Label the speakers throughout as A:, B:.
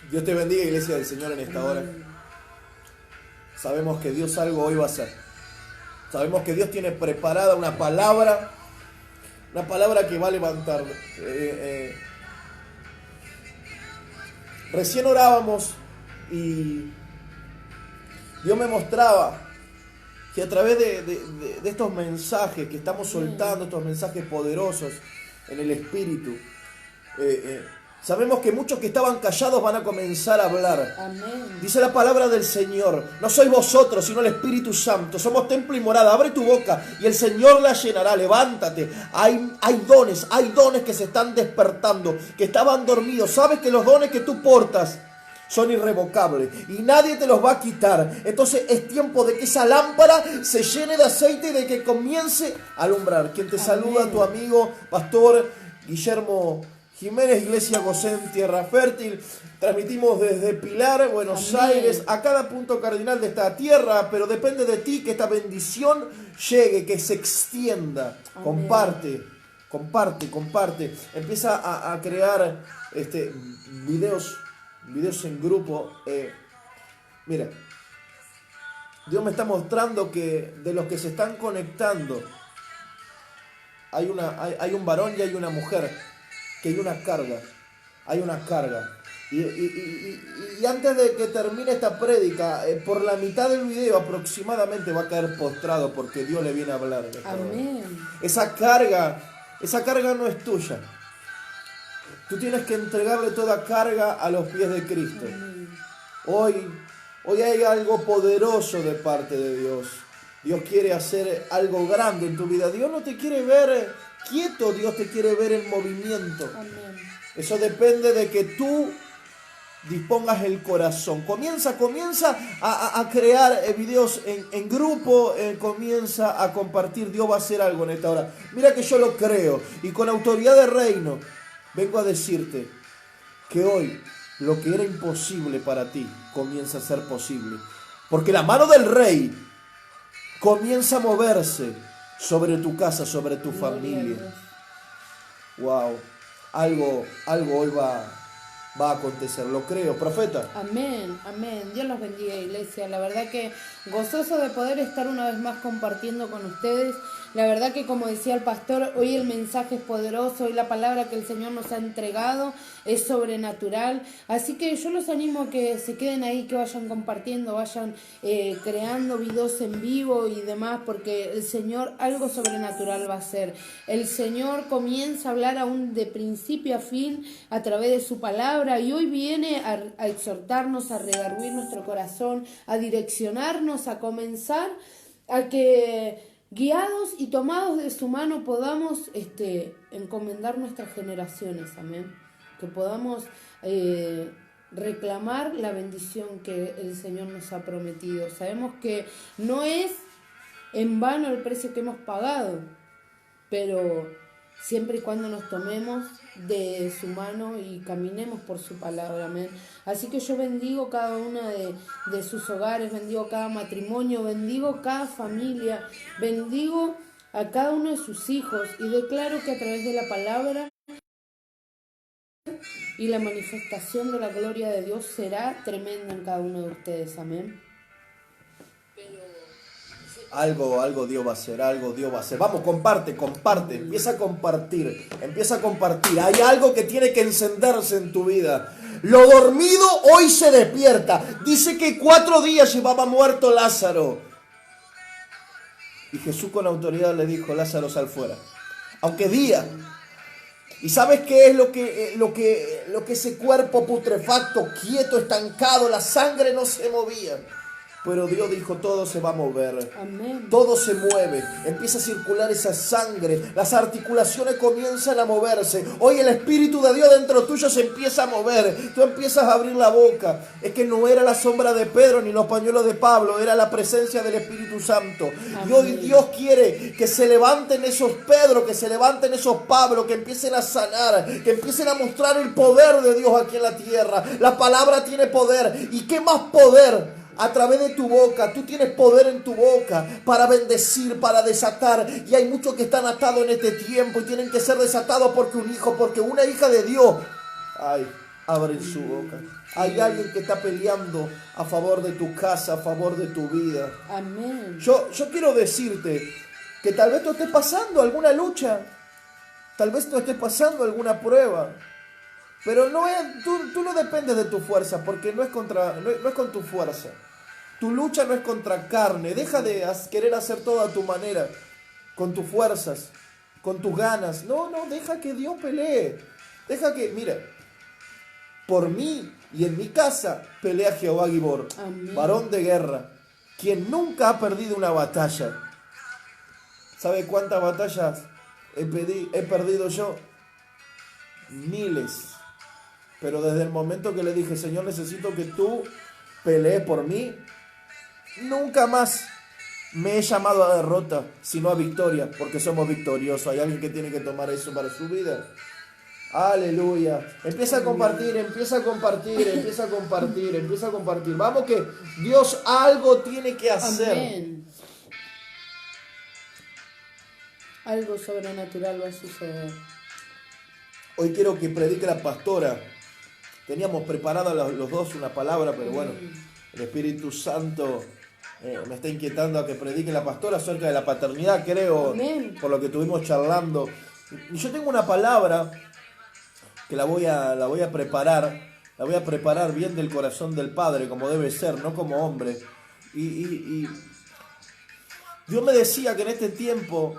A: Dios te bendiga, iglesia del Señor, en esta hora. Sabemos que Dios algo hoy va a hacer. Sabemos que Dios tiene preparada una palabra que va a levantar. Recién orábamos y Dios me mostraba que a través de estos mensajes que estamos soltando, estos mensajes poderosos en el Espíritu, sabemos que muchos que estaban callados van a comenzar a hablar.
B: Amén.
A: Dice la palabra del Señor: no sois vosotros, sino el Espíritu Santo. Somos templo y morada. Abre tu boca y el Señor la llenará. Levántate. Hay dones que se están despertando, que estaban dormidos. Sabes que los dones que tú portas son irrevocables y nadie te los va a quitar. Entonces es tiempo de que esa lámpara se llene de aceite y de que comience a alumbrar. Quien te saluda, tu amigo, pastor Guillermo Jiménez, Iglesia Gosén, Tierra Fértil. Transmitimos desde Pilar, Buenos Aires, a cada punto cardinal de esta tierra, pero depende de ti que esta bendición llegue, que se extienda. Amén. Comparte. Empieza a crear videos en grupo. Mira, Dios me está mostrando que de los que se están conectando hay un varón y hay una mujer, que hay una carga. Y antes de que termine esta prédica, por la mitad del video aproximadamente va a caer postrado porque Dios le viene a hablar.
B: Amén.
A: Esa carga no es tuya. Tú tienes que entregarle toda carga a los pies de Cristo. Hoy hay algo poderoso de parte de Dios. Dios quiere hacer algo grande en tu vida. Dios no te quiere ver quieto, Dios te quiere ver en movimiento.
B: Amén.
A: Eso depende de que tú dispongas el corazón. Comienza a crear videos en grupo, comienza a compartir. Dios va a hacer algo en esta hora. Mira que yo lo creo y con autoridad de reino vengo a decirte que hoy lo que era imposible para ti comienza a ser posible, porque la mano del Rey comienza a moverse sobre tu casa, sobre tu familia. Wow, algo hoy va a acontecer, lo creo, profeta.
B: Amén. Dios los bendiga, iglesia. La verdad que gozoso de poder estar una vez más compartiendo con ustedes. La verdad que, como decía el pastor, hoy el mensaje es poderoso, hoy la palabra que el Señor nos ha entregado es sobrenatural. Así que yo los animo a que se queden ahí, que vayan compartiendo, vayan creando videos en vivo y demás, porque el Señor algo sobrenatural va a hacer. El Señor comienza a hablar aún de principio a fin a través de su palabra, y hoy viene a exhortarnos, a redarguir nuestro corazón, a direccionarnos, a comenzar a que, guiados y tomados de su mano, podamos encomendar nuestras generaciones, amén. Que podamos reclamar la bendición que el Señor nos ha prometido. Sabemos que no es en vano el precio que hemos pagado, pero siempre y cuando nos tomemos de su mano y caminemos por su palabra, amén. Así que yo bendigo cada una de sus hogares, bendigo cada matrimonio, bendigo cada familia, bendigo a cada uno de sus hijos, y declaro que a través de la palabra y la manifestación de la gloria de Dios será tremenda en cada uno de ustedes, amén.
A: Algo Dios va a hacer, Vamos, comparte, empieza a compartir. Hay algo que tiene que encenderse en tu vida. Lo dormido hoy se despierta. Dice que 4 días llevaba muerto Lázaro. Y Jesús con autoridad le dijo: Lázaro, sal fuera. Aunque día. ¿Y sabes qué es lo que ese cuerpo putrefacto, quieto, estancado, la sangre no se movía? Pero Dios dijo, todo se va a mover.
B: Amén.
A: Todo se mueve, empieza a circular esa sangre, las articulaciones comienzan a moverse. Hoy el Espíritu de Dios dentro tuyo se empieza a mover, tú empiezas a abrir la boca. Es que no era la sombra de Pedro ni los pañuelos de Pablo, era la presencia del Espíritu Santo. Y hoy Dios quiere que se levanten esos Pedro, que se levanten esos Pablo, que empiecen a sanar, que empiecen a mostrar el poder de Dios aquí en la tierra. La palabra tiene poder. ¿Y qué más poder? A través de tu boca, tú tienes poder en tu boca para bendecir, para desatar. Y hay muchos que están atados en este tiempo y tienen que ser desatados porque un hijo, porque una hija de Dios, ay, abre su boca. Hay alguien que está peleando a favor de tu casa, a favor de tu vida.
B: Amén.
A: Yo quiero decirte que tal vez tú estés pasando alguna lucha, tal vez tú estés pasando alguna prueba. Pero no es, tú no dependes de tu fuerza, porque no es con tu fuerza. Tu lucha no es contra carne. Deja de querer hacer todo a tu manera, con tus fuerzas, con tus ganas. No, deja que Dios pelee. Deja que, mira, por mí y en mi casa pelea Jehová Gibor,
B: Amén.
A: varón de guerra, quien nunca ha perdido una batalla. ¿Sabe cuántas batallas he perdido yo? Miles. Pero desde el momento que le dije, Señor, necesito que tú pelees por mí, nunca más me he llamado a derrota, sino a victoria, porque somos victoriosos. Hay alguien que tiene que tomar eso para su vida. Aleluya. Empieza a compartir, empieza a compartir, empieza a compartir, empieza a compartir. Vamos que Dios algo tiene que hacer.
B: Amén. Algo sobrenatural va a suceder.
A: Hoy quiero que predique la pastora. Teníamos preparada los dos una palabra, pero bueno, el Espíritu Santo me está inquietando a que predique la pastora acerca de la paternidad, creo.
B: Amén.
A: Por lo que estuvimos charlando. Y yo tengo una palabra que la voy a preparar bien del corazón del Padre, como debe ser, no como hombre. Y Dios me decía que en este tiempo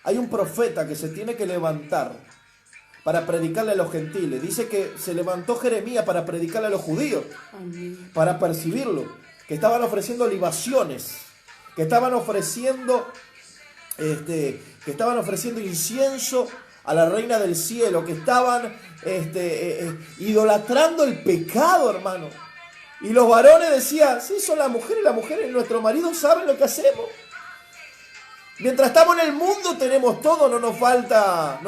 A: hay un profeta que se tiene que levantar para predicarle a los gentiles. Dice que se levantó Jeremías para predicarle a los judíos,
B: Amén.
A: para percibirlo, que estaban ofreciendo libaciones, que estaban ofreciendo incienso a la reina del cielo, que estaban idolatrando el pecado, hermano. Y los varones decían, sí, son las mujeres, nuestros maridos saben lo que hacemos. Mientras estamos en el mundo tenemos todo, no nos falta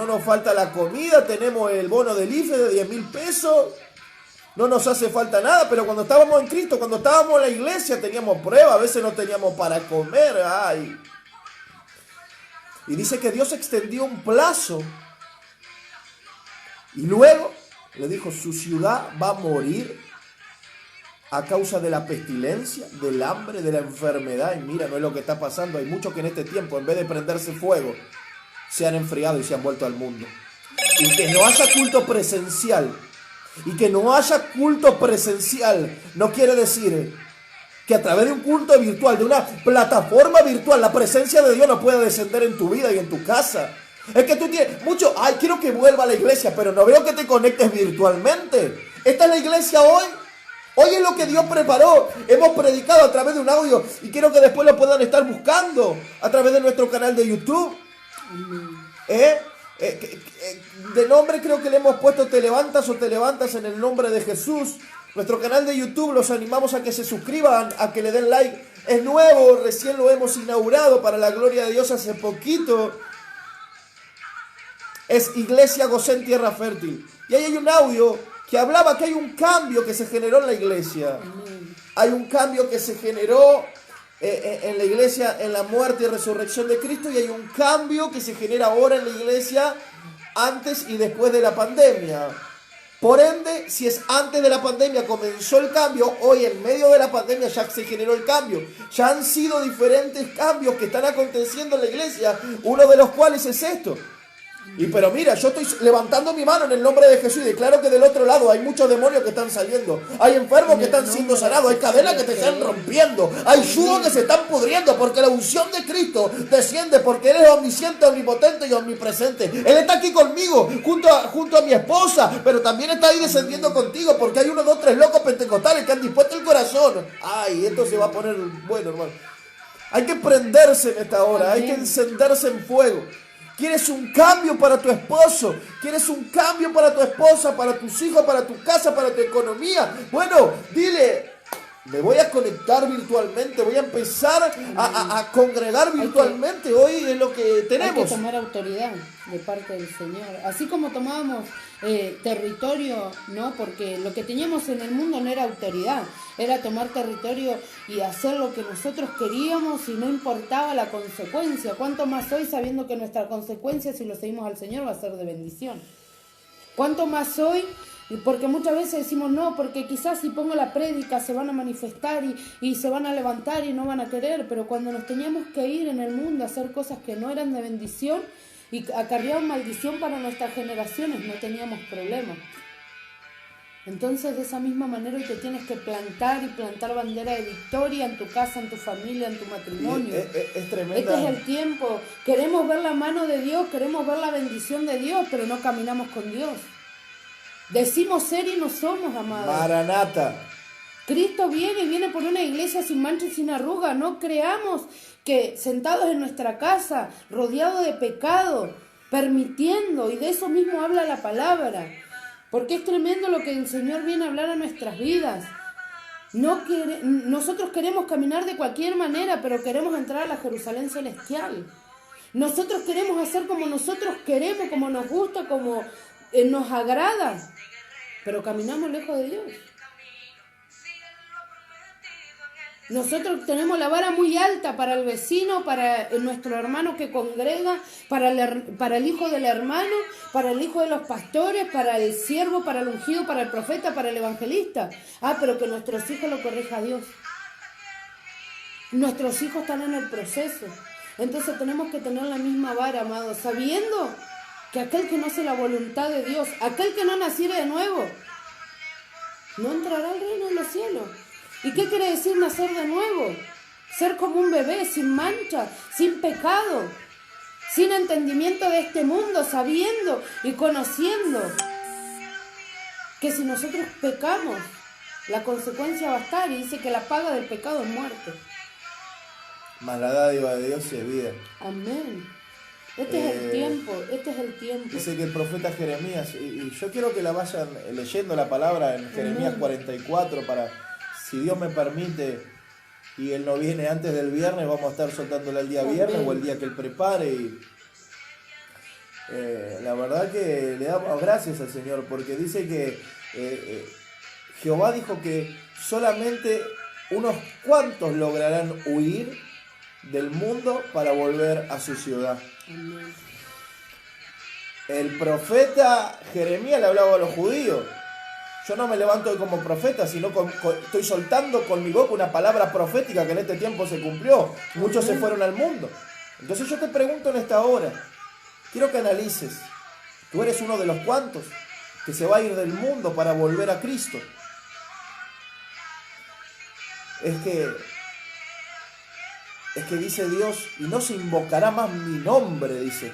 A: la comida, tenemos el bono del IFE de 10,000 pesos, no nos hace falta nada, pero cuando estábamos en Cristo, cuando estábamos en la iglesia teníamos pruebas, a veces no teníamos para comer, ay. Y dice que Dios extendió un plazo y luego le dijo, su ciudad va a morir a causa de la pestilencia, del hambre, de la enfermedad. Y mira, no es lo que está pasando. Hay muchos que en este tiempo, en vez de prenderse fuego, se han enfriado y se han vuelto al mundo. Y que no haya culto presencial. Y que no haya culto presencial no quiere decir que a través de un culto virtual, de una plataforma virtual, la presencia de Dios no puede descender en tu vida y en tu casa. Es que tú tienes mucho, ay, quiero que vuelva a la iglesia, pero no veo que te conectes virtualmente. Esta es la iglesia hoy. Hoy es lo que Dios preparó. Hemos predicado a través de un audio y quiero que después lo puedan estar buscando a través de nuestro canal de YouTube. De nombre creo que le hemos puesto Te levantas o te levantas en el nombre de Jesús. Nuestro canal de YouTube, los animamos a que se suscriban, a que le den like. Es nuevo, recién lo hemos inaugurado para la gloria de Dios hace poquito. Es Iglesia Gosén Tierra Fértil. Y ahí hay un audio que hablaba que hay un cambio que se generó en la iglesia. Hay un cambio que se generó en la iglesia en la muerte y resurrección de Cristo, y hay un cambio que se genera ahora en la iglesia antes y después de la pandemia. Por ende, si es antes de la pandemia comenzó el cambio, hoy en medio de la pandemia ya se generó el cambio. Ya han sido diferentes cambios que están aconteciendo en la iglesia, uno de los cuales es esto. Pero mira, yo estoy levantando mi mano en el nombre de Jesús y declaro que del otro lado hay muchos demonios que están saliendo. Hay enfermos que están siendo sanados. Hay cadenas que te están rompiendo. Hay yugos que se están pudriendo porque la unción de Cristo desciende, porque Él es omnisciente, omnipotente y omnipresente. Él está aquí conmigo, junto a mi esposa, pero también está ahí descendiendo contigo, porque hay 1, 2, 3 locos pentecostales que han dispuesto el corazón. Ay, esto se va a poner bueno, hermano. Hay que prenderse en esta hora, hay que encenderse en fuego. ¿Quieres un cambio para tu esposo? ¿Quieres un cambio para tu esposa, para tus hijos, para tu casa, para tu economía? Bueno, dile, me voy a conectar virtualmente, voy a empezar a congregar virtualmente. Hoy es lo que tenemos.
B: Hay que tomar autoridad de parte del Señor. Así como tomábamos territorio, ¿no? Porque lo que teníamos en el mundo no era autoridad, era tomar territorio y hacer lo que nosotros queríamos y no importaba la consecuencia. ¿Cuánto más hoy sabiendo que nuestra consecuencia, si lo seguimos al Señor, va a ser de bendición? ¿Cuánto más hoy? Porque muchas veces decimos no, porque quizás si pongo la prédica se van a manifestar y se van a levantar y no van a querer, pero cuando nos teníamos que ir en el mundo a hacer cosas que no eran de bendición y acarreaban maldición para nuestras generaciones, no teníamos problemas. Entonces de esa misma manera hoy te tienes que plantar y plantar bandera de victoria en tu casa, en tu familia, en tu matrimonio.
A: Es tremenda.
B: Este es el tiempo. Queremos ver la mano de Dios, queremos ver la bendición de Dios, pero no caminamos con Dios. Decimos ser y no somos, amados.
A: Maranata.
B: Cristo viene y viene por una iglesia sin mancha y sin arruga. No creamos que sentados en nuestra casa, rodeados de pecado, permitiendo, y de eso mismo habla la palabra. Porque es tremendo lo que el Señor viene a hablar a nuestras vidas. Nosotros queremos caminar de cualquier manera, pero queremos entrar a la Jerusalén celestial. Nosotros queremos hacer como nosotros queremos, como nos gusta, como nos agrada, pero caminamos lejos de Dios. Nosotros tenemos la vara muy alta para el vecino, para nuestro hermano que congrega, para el hijo del hermano, para el hijo de los pastores, para el siervo, para el ungido, para el profeta, para el evangelista. Pero que nuestros hijos lo corrija Dios. Nuestros hijos están en el proceso. Entonces tenemos que tener la misma vara, amados, sabiendo que aquel que no hace la voluntad de Dios, aquel que no naciere de nuevo, no entrará al reino de los cielos. ¿Y qué quiere decir nacer de nuevo? Ser como un bebé, sin mancha, sin pecado, sin entendimiento de este mundo, sabiendo y conociendo que si nosotros pecamos, la consecuencia va a estar, y dice que la paga del pecado es muerte.
A: Mas la dádiva de Dios es vida.
B: Amén. Este es el tiempo.
A: Dice que el profeta Jeremías, y yo quiero que la vayan leyendo la palabra en Jeremías 44 para, si Dios me permite, y Él no viene antes del viernes, vamos a estar soltándola el día viernes o el día que Él prepare. Y la verdad que le damos gracias al Señor, porque dice que Jehová dijo que solamente unos cuantos lograrán huir del mundo para volver a su ciudad.
B: Amén.
A: El profeta Jeremías le hablaba a los judíos. Yo no me levanto hoy como profeta, sino estoy soltando con mi boca una palabra profética que en este tiempo se cumplió. Muchos se fueron al mundo. Entonces yo te pregunto en esta hora, quiero que analices. Tú eres uno de los cuantos que se va a ir del mundo para volver a Cristo. Es que dice Dios, y no se invocará más mi nombre, dice.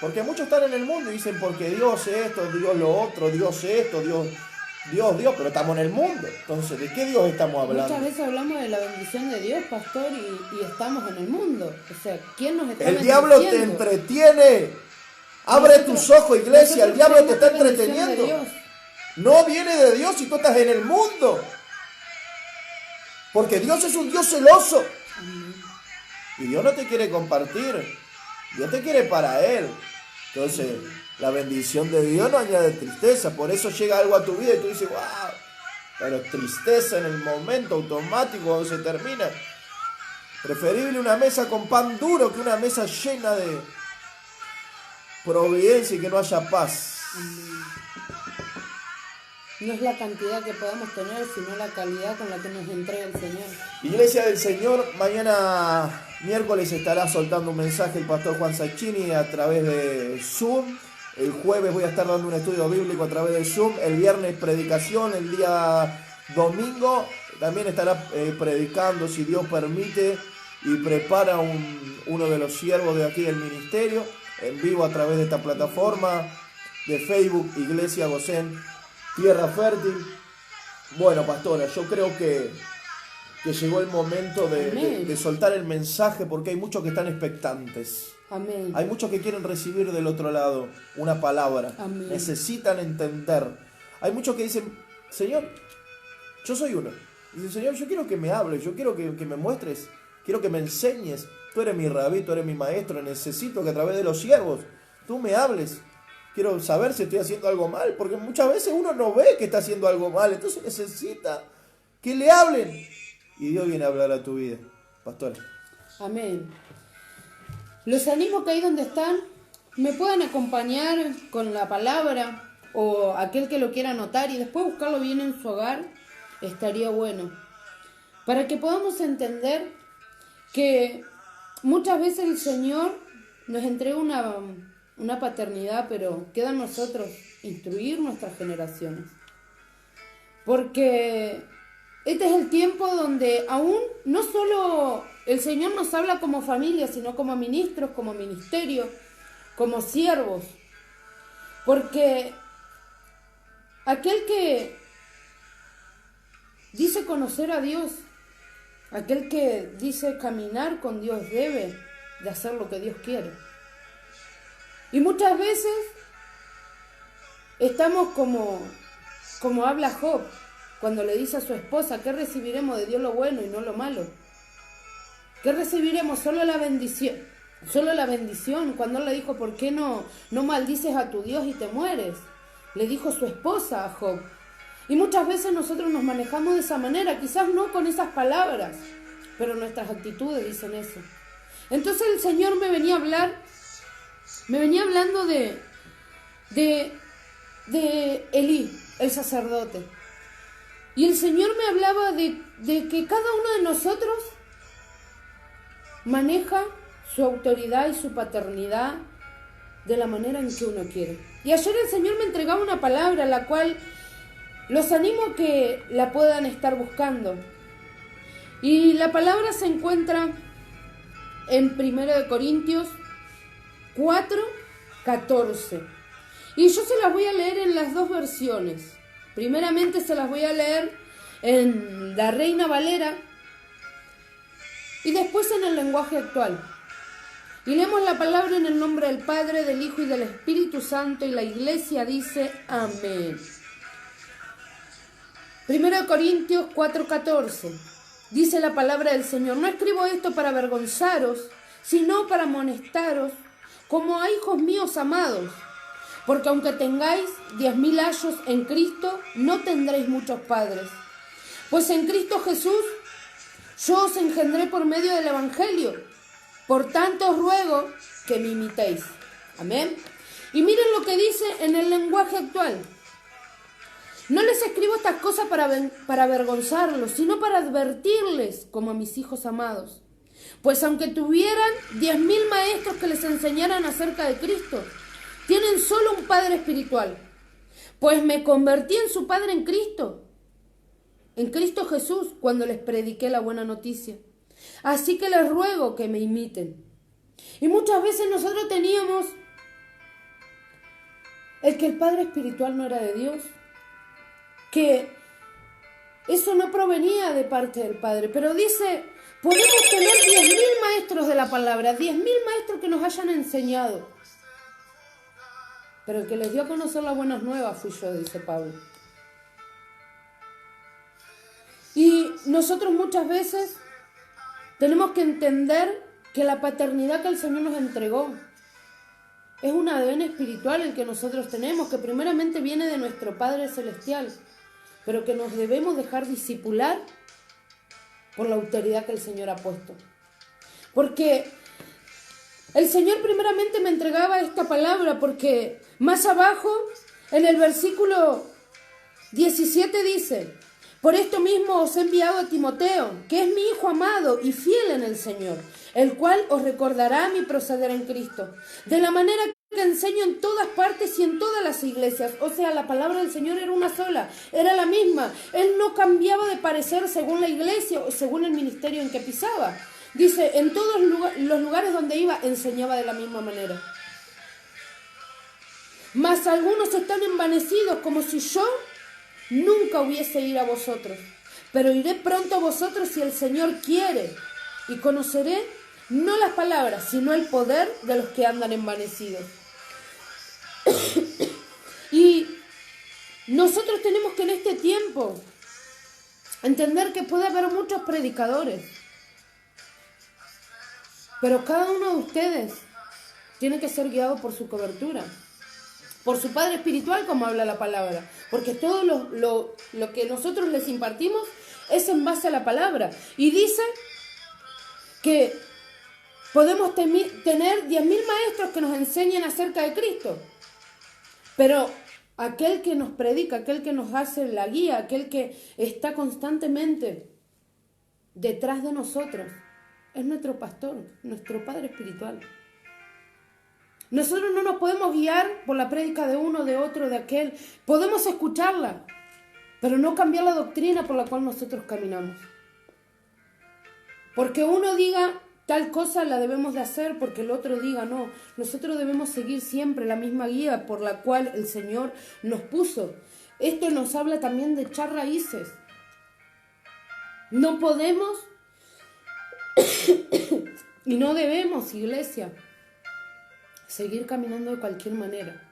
A: Porque muchos están en el mundo y dicen, porque Dios esto, Dios lo otro, Dios esto, Dios, pero estamos en el mundo. Entonces, ¿de qué Dios estamos hablando?
B: Muchas veces hablamos de la bendición de Dios, pastor, y estamos en el mundo. O sea, ¿quién nos está
A: El diablo te entretiene. Abre tus ojos, iglesia, el diablo te está entreteniendo. No viene de Dios si tú estás en el mundo. Porque Dios es un Dios celoso. Y Dios no te quiere compartir. Dios te quiere para Él. Entonces, la bendición de Dios no añade tristeza. Por eso llega algo a tu vida y tú dices, wow. Pero tristeza en el momento automático cuando se termina. Preferible una mesa con pan duro que una mesa llena de providencia y que no haya paz.
B: No es la cantidad que podemos tener, sino la calidad con la que nos entrega el Señor.
A: Iglesia del Señor, mañana miércoles estará soltando un mensaje el pastor Juan Sacchini a través de Zoom. El jueves voy a estar dando un estudio bíblico a través de Zoom. El viernes predicación. El día domingo también estará predicando, si Dios permite, y prepara uno de los siervos de aquí del ministerio en vivo a través de esta plataforma de Facebook, Iglesia Gosén, Tierra Fértil. Bueno, pastora, yo creo que llegó el momento de soltar el mensaje, porque hay muchos que están expectantes.
B: Amén.
A: Hay muchos que quieren recibir del otro lado una palabra.
B: Amén.
A: Necesitan entender. Hay muchos que dicen, Señor, yo soy uno. Dicen, Señor, yo quiero que me hables, yo quiero que me muestres, quiero que me enseñes. Tú eres mi rabí, tú eres mi maestro. Necesito que a través de los siervos tú me hables. Quiero saber si estoy haciendo algo mal, porque muchas veces uno no ve que está haciendo algo mal. Entonces necesita que le hablen. Y Dios viene a hablar a tu vida, pastora.
B: Amén. Los animo que ahí donde están me puedan acompañar con la palabra, o aquel que lo quiera anotar y después buscarlo bien en su hogar, estaría bueno. Para que podamos entender que muchas veces el Señor nos entrega una paternidad, pero queda a nosotros instruir nuestras generaciones. Porque este es el tiempo donde aún no solo el Señor nos habla como familia, sino como ministros, como ministerio, como siervos. Porque aquel que dice conocer a Dios, aquel que dice caminar con Dios, debe de hacer lo que Dios quiere. Y muchas veces estamos como habla Job, cuando le dice a su esposa, ¿qué recibiremos de Dios lo bueno y no lo malo? ¿Qué recibiremos? Solo la bendición. Solo la bendición. Cuando él le dijo, ¿por qué no maldices a tu Dios y te mueres? Le dijo su esposa a Job. Y muchas veces nosotros nos manejamos de esa manera, quizás no con esas palabras, pero nuestras actitudes dicen eso. Entonces el Señor me venía hablando de Elí, el sacerdote. Y el Señor me hablaba de que cada uno de nosotros maneja su autoridad y su paternidad de la manera en que uno quiere. Y ayer el Señor me entregaba una palabra, la cual los animo a que la puedan estar buscando. Y la palabra se encuentra en 1 Corintios 4:14. Y yo se las voy a leer en las dos versiones. Primeramente se las voy a leer en la Reina Valera y después en el lenguaje actual. Y leemos la palabra en el nombre del Padre, del Hijo y del Espíritu Santo, y la iglesia dice amén. 1 Corintios 4:14. Dice la palabra del Señor: no escribo esto para avergonzaros, sino para amonestaros, como a hijos míos amados. Porque aunque tengáis 10.000 ayos en Cristo, no tendréis muchos padres. Pues en Cristo Jesús yo os engendré por medio del Evangelio. Por tanto os ruego que me imitéis. Amén. Y miren lo que dice en el lenguaje actual. No les escribo estas cosas para avergonzarlos, sino para advertirles como a mis hijos amados. Pues aunque tuvieran 10.000 maestros que les enseñaran acerca de Cristo, tienen solo un Padre espiritual, pues me convertí en su Padre en Cristo Jesús, cuando les prediqué la buena noticia. Así que les ruego que me imiten. Y muchas veces nosotros teníamos el que el Padre espiritual no era de Dios, que eso no provenía de parte del Padre, pero dice, podemos tener 10.000 maestros de la palabra, 10.000 maestros que nos hayan enseñado. Pero el que les dio a conocer las buenas nuevas fui yo, dice Pablo. Y nosotros muchas veces tenemos que entender que la paternidad que el Señor nos entregó es un ADN espiritual el que nosotros tenemos, que primeramente viene de nuestro Padre Celestial, pero que nos debemos dejar discipular por la autoridad que el Señor ha puesto. Porque el Señor primeramente me entregaba esta palabra, porque más abajo, en el versículo 17 dice: por esto mismo os he enviado a Timoteo, que es mi hijo amado y fiel en el Señor, el cual os recordará mi proceder en Cristo, de la manera que enseño en todas partes y en todas las iglesias. O sea, la palabra del Señor era una sola, era la misma. Él no cambiaba de parecer según la iglesia o según el ministerio en que pisaba. Dice, en todos los lugares donde iba, enseñaba de la misma manera. Mas algunos están envanecidos, como si yo nunca hubiese ido a vosotros. Pero iré pronto a vosotros si el Señor quiere, y conoceré no las palabras, sino el poder de los que andan envanecidos. Y nosotros tenemos que en este tiempo entender que puede haber muchos predicadores, pero cada uno de ustedes tiene que ser guiado por su cobertura, por su Padre Espiritual, como habla la palabra, porque todo lo que nosotros les impartimos es en base a la palabra. Y dice que podemos tener 10.000 maestros que nos enseñen acerca de Cristo, pero aquel que nos predica, aquel que nos hace la guía, aquel que está constantemente detrás de nosotros, es nuestro pastor, nuestro Padre Espiritual. Nosotros no nos podemos guiar por la prédica de uno, de otro, de aquel. Podemos escucharla, pero no cambiar la doctrina por la cual nosotros caminamos. Porque uno diga tal cosa la debemos de hacer, porque el otro diga no. Nosotros debemos seguir siempre la misma guía por la cual el Señor nos puso. Esto nos habla también de echar raíces. No podemos y no debemos, iglesia, seguir caminando de cualquier manera.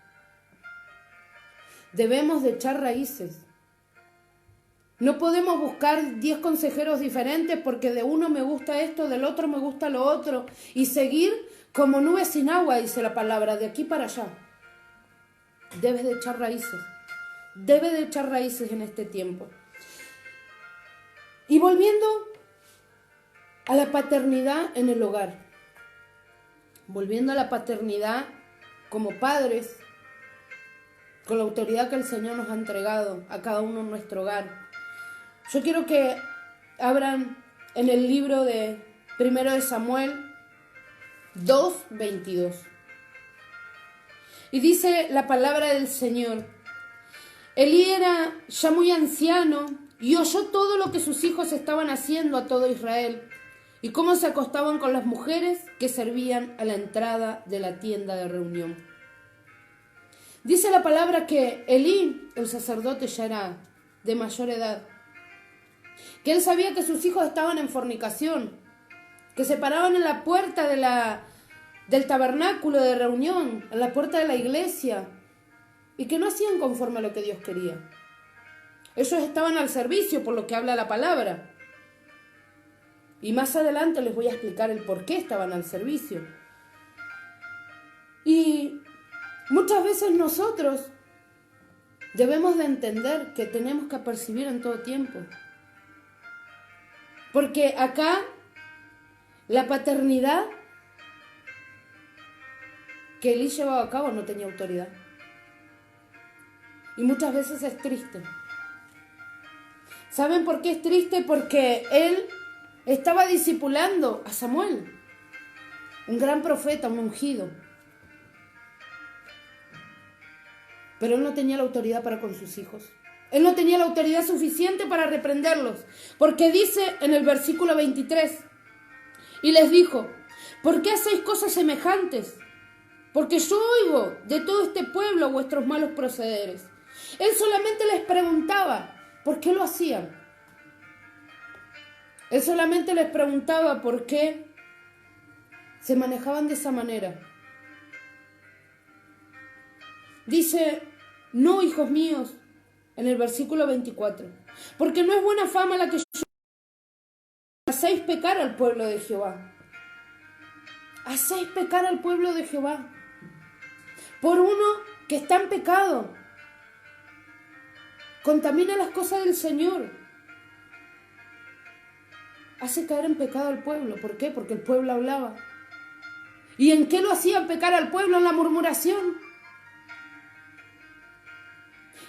B: Debemos de echar raíces. No podemos buscar 10 consejeros diferentes porque de uno me gusta esto, del otro me gusta lo otro, y seguir como nubes sin agua, dice la palabra, de aquí para allá. Debes de echar raíces. Debes de echar raíces en este tiempo. Y volviendo a la paternidad en el hogar. Volviendo a la paternidad como padres, con la autoridad que el Señor nos ha entregado a cada uno en nuestro hogar. Yo quiero que abran en el libro de 1 de Samuel 2:22. Y dice la palabra del Señor: Elí era ya muy anciano y oyó todo lo que sus hijos estaban haciendo a todo Israel, y cómo se acostaban con las mujeres que servían a la entrada de la tienda de reunión. Dice la palabra que Elí, el sacerdote, ya era de mayor edad, que él sabía que sus hijos estaban en fornicación, que se paraban en la puerta del tabernáculo de reunión, en la puerta de la iglesia, y que no hacían conforme a lo que Dios quería. Ellos estaban al servicio, por lo que habla la palabra. Y más adelante les voy a explicar el por qué estaban al servicio. Y muchas veces nosotros debemos de entender que tenemos que percibir en todo tiempo. Porque acá la paternidad que Elí llevaba a cabo no tenía autoridad. Y muchas veces es triste. ¿Saben por qué es triste? Porque él estaba discipulando a Samuel, un gran profeta, un ungido. Pero él no tenía la autoridad para con sus hijos. Él no tenía la autoridad suficiente para reprenderlos. Porque dice en el versículo 23, y les dijo: ¿por qué hacéis cosas semejantes? Porque yo oigo de todo este pueblo vuestros malos procederes. Él solamente les preguntaba por qué lo hacían. Él solamente les preguntaba por qué se manejaban de esa manera. Dice: no, hijos míos, en el versículo 24, porque no es buena fama la que hacéis pecar al pueblo de Jehová. Hacéis pecar al pueblo de Jehová por uno que está en pecado. Contamina las cosas del Señor. Hace caer en pecado al pueblo. ¿Por qué? Porque el pueblo hablaba. ¿Y en qué lo hacían pecar al pueblo? En la murmuración.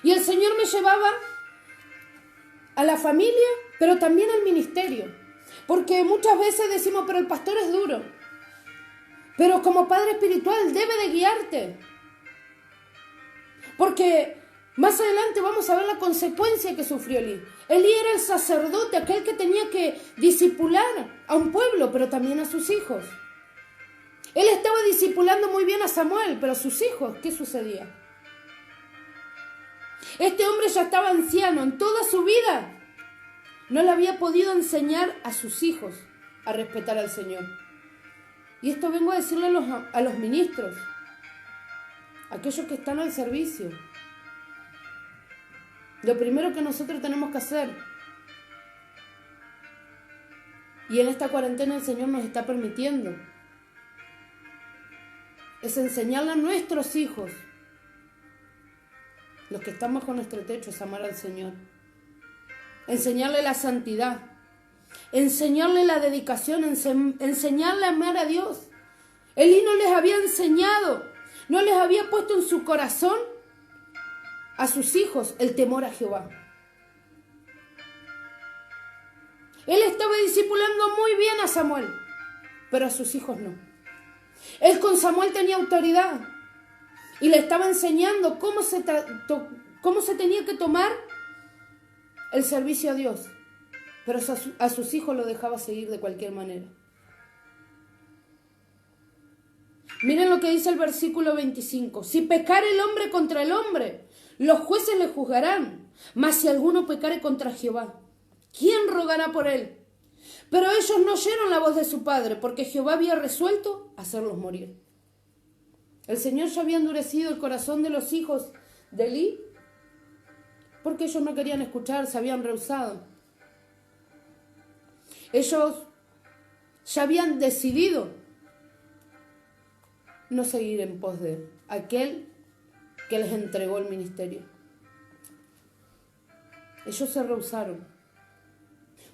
B: Y el Señor me llevaba a la familia, pero también al ministerio. Porque muchas veces decimos, pero el pastor es duro. Pero como padre espiritual debe de guiarte. Porque más adelante vamos a ver la consecuencia que sufrió Elí. Elí era el sacerdote, aquel que tenía que discipular a un pueblo, pero también a sus hijos. Él estaba discipulando muy bien a Samuel, pero a sus hijos, ¿qué sucedía? Este hombre ya estaba anciano, en toda su vida no le había podido enseñar a sus hijos a respetar al Señor. Y esto vengo a decirle a los ministros, aquellos que están al servicio. Lo primero que nosotros tenemos que hacer, y en esta cuarentena el Señor nos está permitiendo, es enseñarle a nuestros hijos, los que están bajo nuestro techo, es amar al Señor. Enseñarle la santidad, enseñarle la dedicación, enseñarle a amar a Dios. Elí no les había enseñado, no les había puesto en su corazón a sus hijos el temor a Jehová. Él estaba discipulando muy bien a Samuel, pero a sus hijos no. Él con Samuel tenía autoridad y le estaba enseñando cómo se tenía que tomar el servicio a Dios, pero a sus hijos lo dejaba seguir de cualquier manera. Miren lo que dice el versículo 25. Si pecare el hombre contra el hombre, los jueces le juzgarán. Mas si alguno pecare contra Jehová, ¿quién rogará por él? Pero ellos no oyeron la voz de su padre, porque Jehová había resuelto hacerlos morir. El Señor ya había endurecido el corazón de los hijos de Elí, porque ellos no querían escuchar, se habían rehusado. Ellos ya habían decidido no seguir en pos de aquel que les entregó el ministerio. Ellos se rehusaron.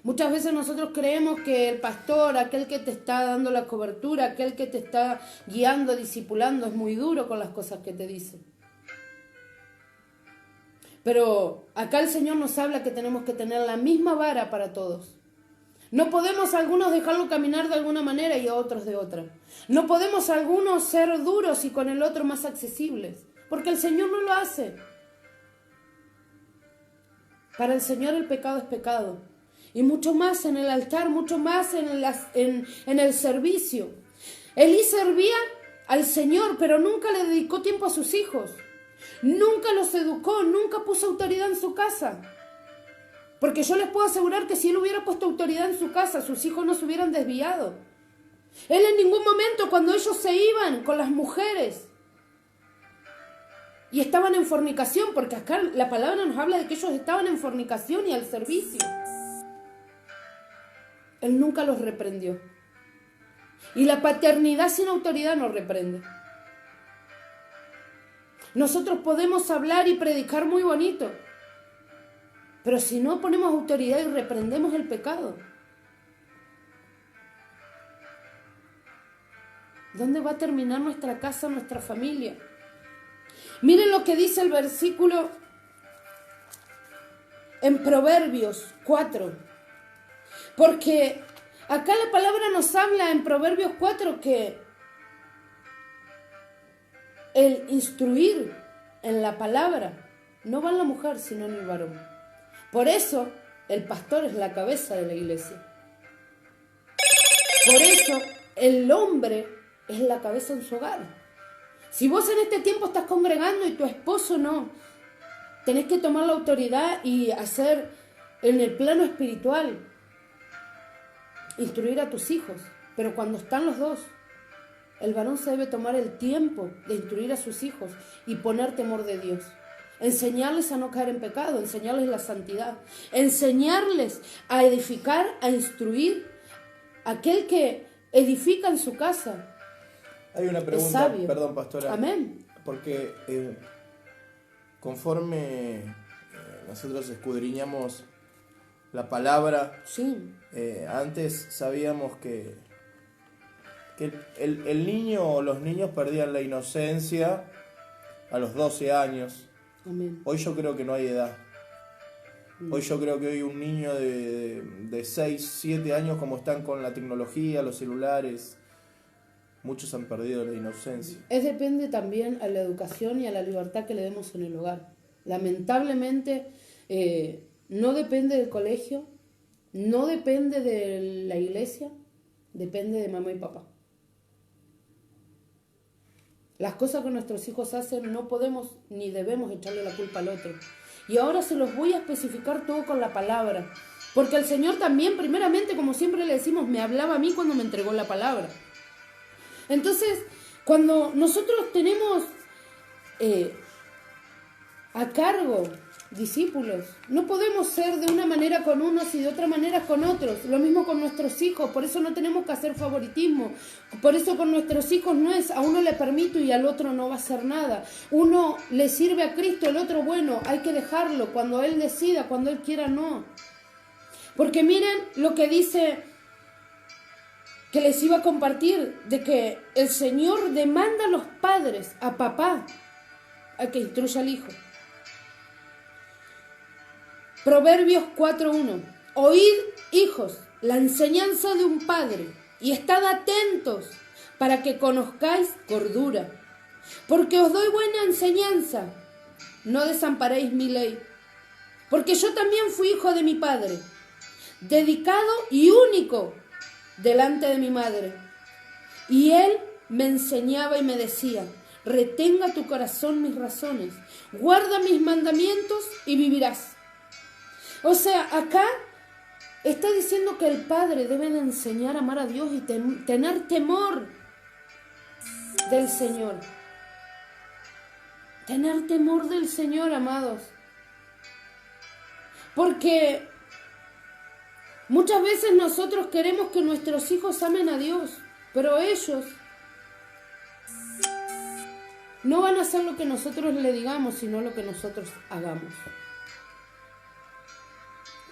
B: Muchas veces nosotros creemos que el pastor, aquel que te está dando la cobertura, aquel que te está guiando, discipulando, es muy duro con las cosas que te dice. Pero acá el Señor nos habla que tenemos que tener la misma vara para todos. No podemos a algunos dejarlo caminar de alguna manera y a otros de otra. No podemos a algunos ser duros y con el otro más accesibles, porque el Señor no lo hace. Para el Señor el pecado es pecado. Y mucho más en el altar, mucho más en el servicio. Elí servía al Señor, pero nunca le dedicó tiempo a sus hijos. Nunca los educó, nunca puso autoridad en su casa. Porque yo les puedo asegurar que si él hubiera puesto autoridad en su casa, sus hijos no se hubieran desviado. Él en ningún momento, cuando ellos se iban con las mujeres y estaban en fornicación, porque acá la palabra nos habla de que ellos estaban en fornicación y al servicio, él nunca los reprendió. Y la paternidad sin autoridad no reprende. Nosotros podemos hablar y predicar muy bonito, pero si no ponemos autoridad y reprendemos el pecado, ¿dónde va a terminar nuestra casa, nuestra familia? Miren lo que dice el versículo en Proverbios 4. Porque acá la palabra nos habla en Proverbios 4 que el instruir en la palabra no va en la mujer, sino en el varón. Por eso el pastor es la cabeza de la iglesia. Por eso el hombre es la cabeza en su hogar. Si vos en este tiempo estás congregando y tu esposo no, tenés que tomar la autoridad y hacer en el plano espiritual, instruir a tus hijos. Pero cuando están los dos, el varón se debe tomar el tiempo de instruir a sus hijos y poner temor de Dios. Enseñarles a no caer en pecado, enseñarles la santidad, enseñarles a edificar, a instruir. Aquel que edifica en su casa
A: Hay una pregunta,
B: es sabio.
A: perdón, pastora.
B: Amén.
A: Porque conforme nosotros escudriñamos la palabra,
B: Sí.
A: Antes sabíamos que el niño o los niños perdían la inocencia a los 12 años.
B: Amén.
A: Hoy yo creo que no hay edad. Hoy yo creo que hoy un niño de 6, 7 años, como están con la tecnología, los celulares, muchos han perdido la inocencia.
B: Depende también a la educación y a la libertad que le demos en el hogar. Lamentablemente, no depende del colegio, no depende de la iglesia, depende de mamá y papá. Las cosas que nuestros hijos hacen no podemos ni debemos echarle la culpa al otro. Y ahora se los voy a especificar todo con la palabra. Porque el Señor también, primeramente, como siempre le decimos, me hablaba a mí cuando me entregó la palabra. Entonces, cuando nosotros tenemos a cargo discípulos, no podemos ser de una manera con unos y de otra manera con otros. Lo mismo con nuestros hijos, por eso no tenemos que hacer favoritismo. Por eso con nuestros hijos no es a uno le permito y al otro no va a hacer nada. Uno le sirve a Cristo, el otro bueno, hay que dejarlo cuando Él decida, cuando Él quiera no. Porque miren lo que dice que les iba a compartir, de que el Señor demanda a los padres, a papá, a que instruya al hijo. Proverbios 4:1. Oíd, hijos, la enseñanza de un padre, y estad atentos para que conozcáis cordura. Porque os doy buena enseñanza, no desamparéis mi ley. Porque yo también fui hijo de mi padre, dedicado y único delante de mi madre. Y él me enseñaba y me decía, retenga tu corazón mis razones, guarda mis mandamientos y vivirás. O sea, acá está diciendo que el padre debe de enseñar a amar a Dios y tener temor del Señor. Tener temor del Señor, amados. Porque muchas veces nosotros queremos que nuestros hijos amen a Dios, pero ellos no van a hacer lo que nosotros le digamos, sino lo que nosotros hagamos.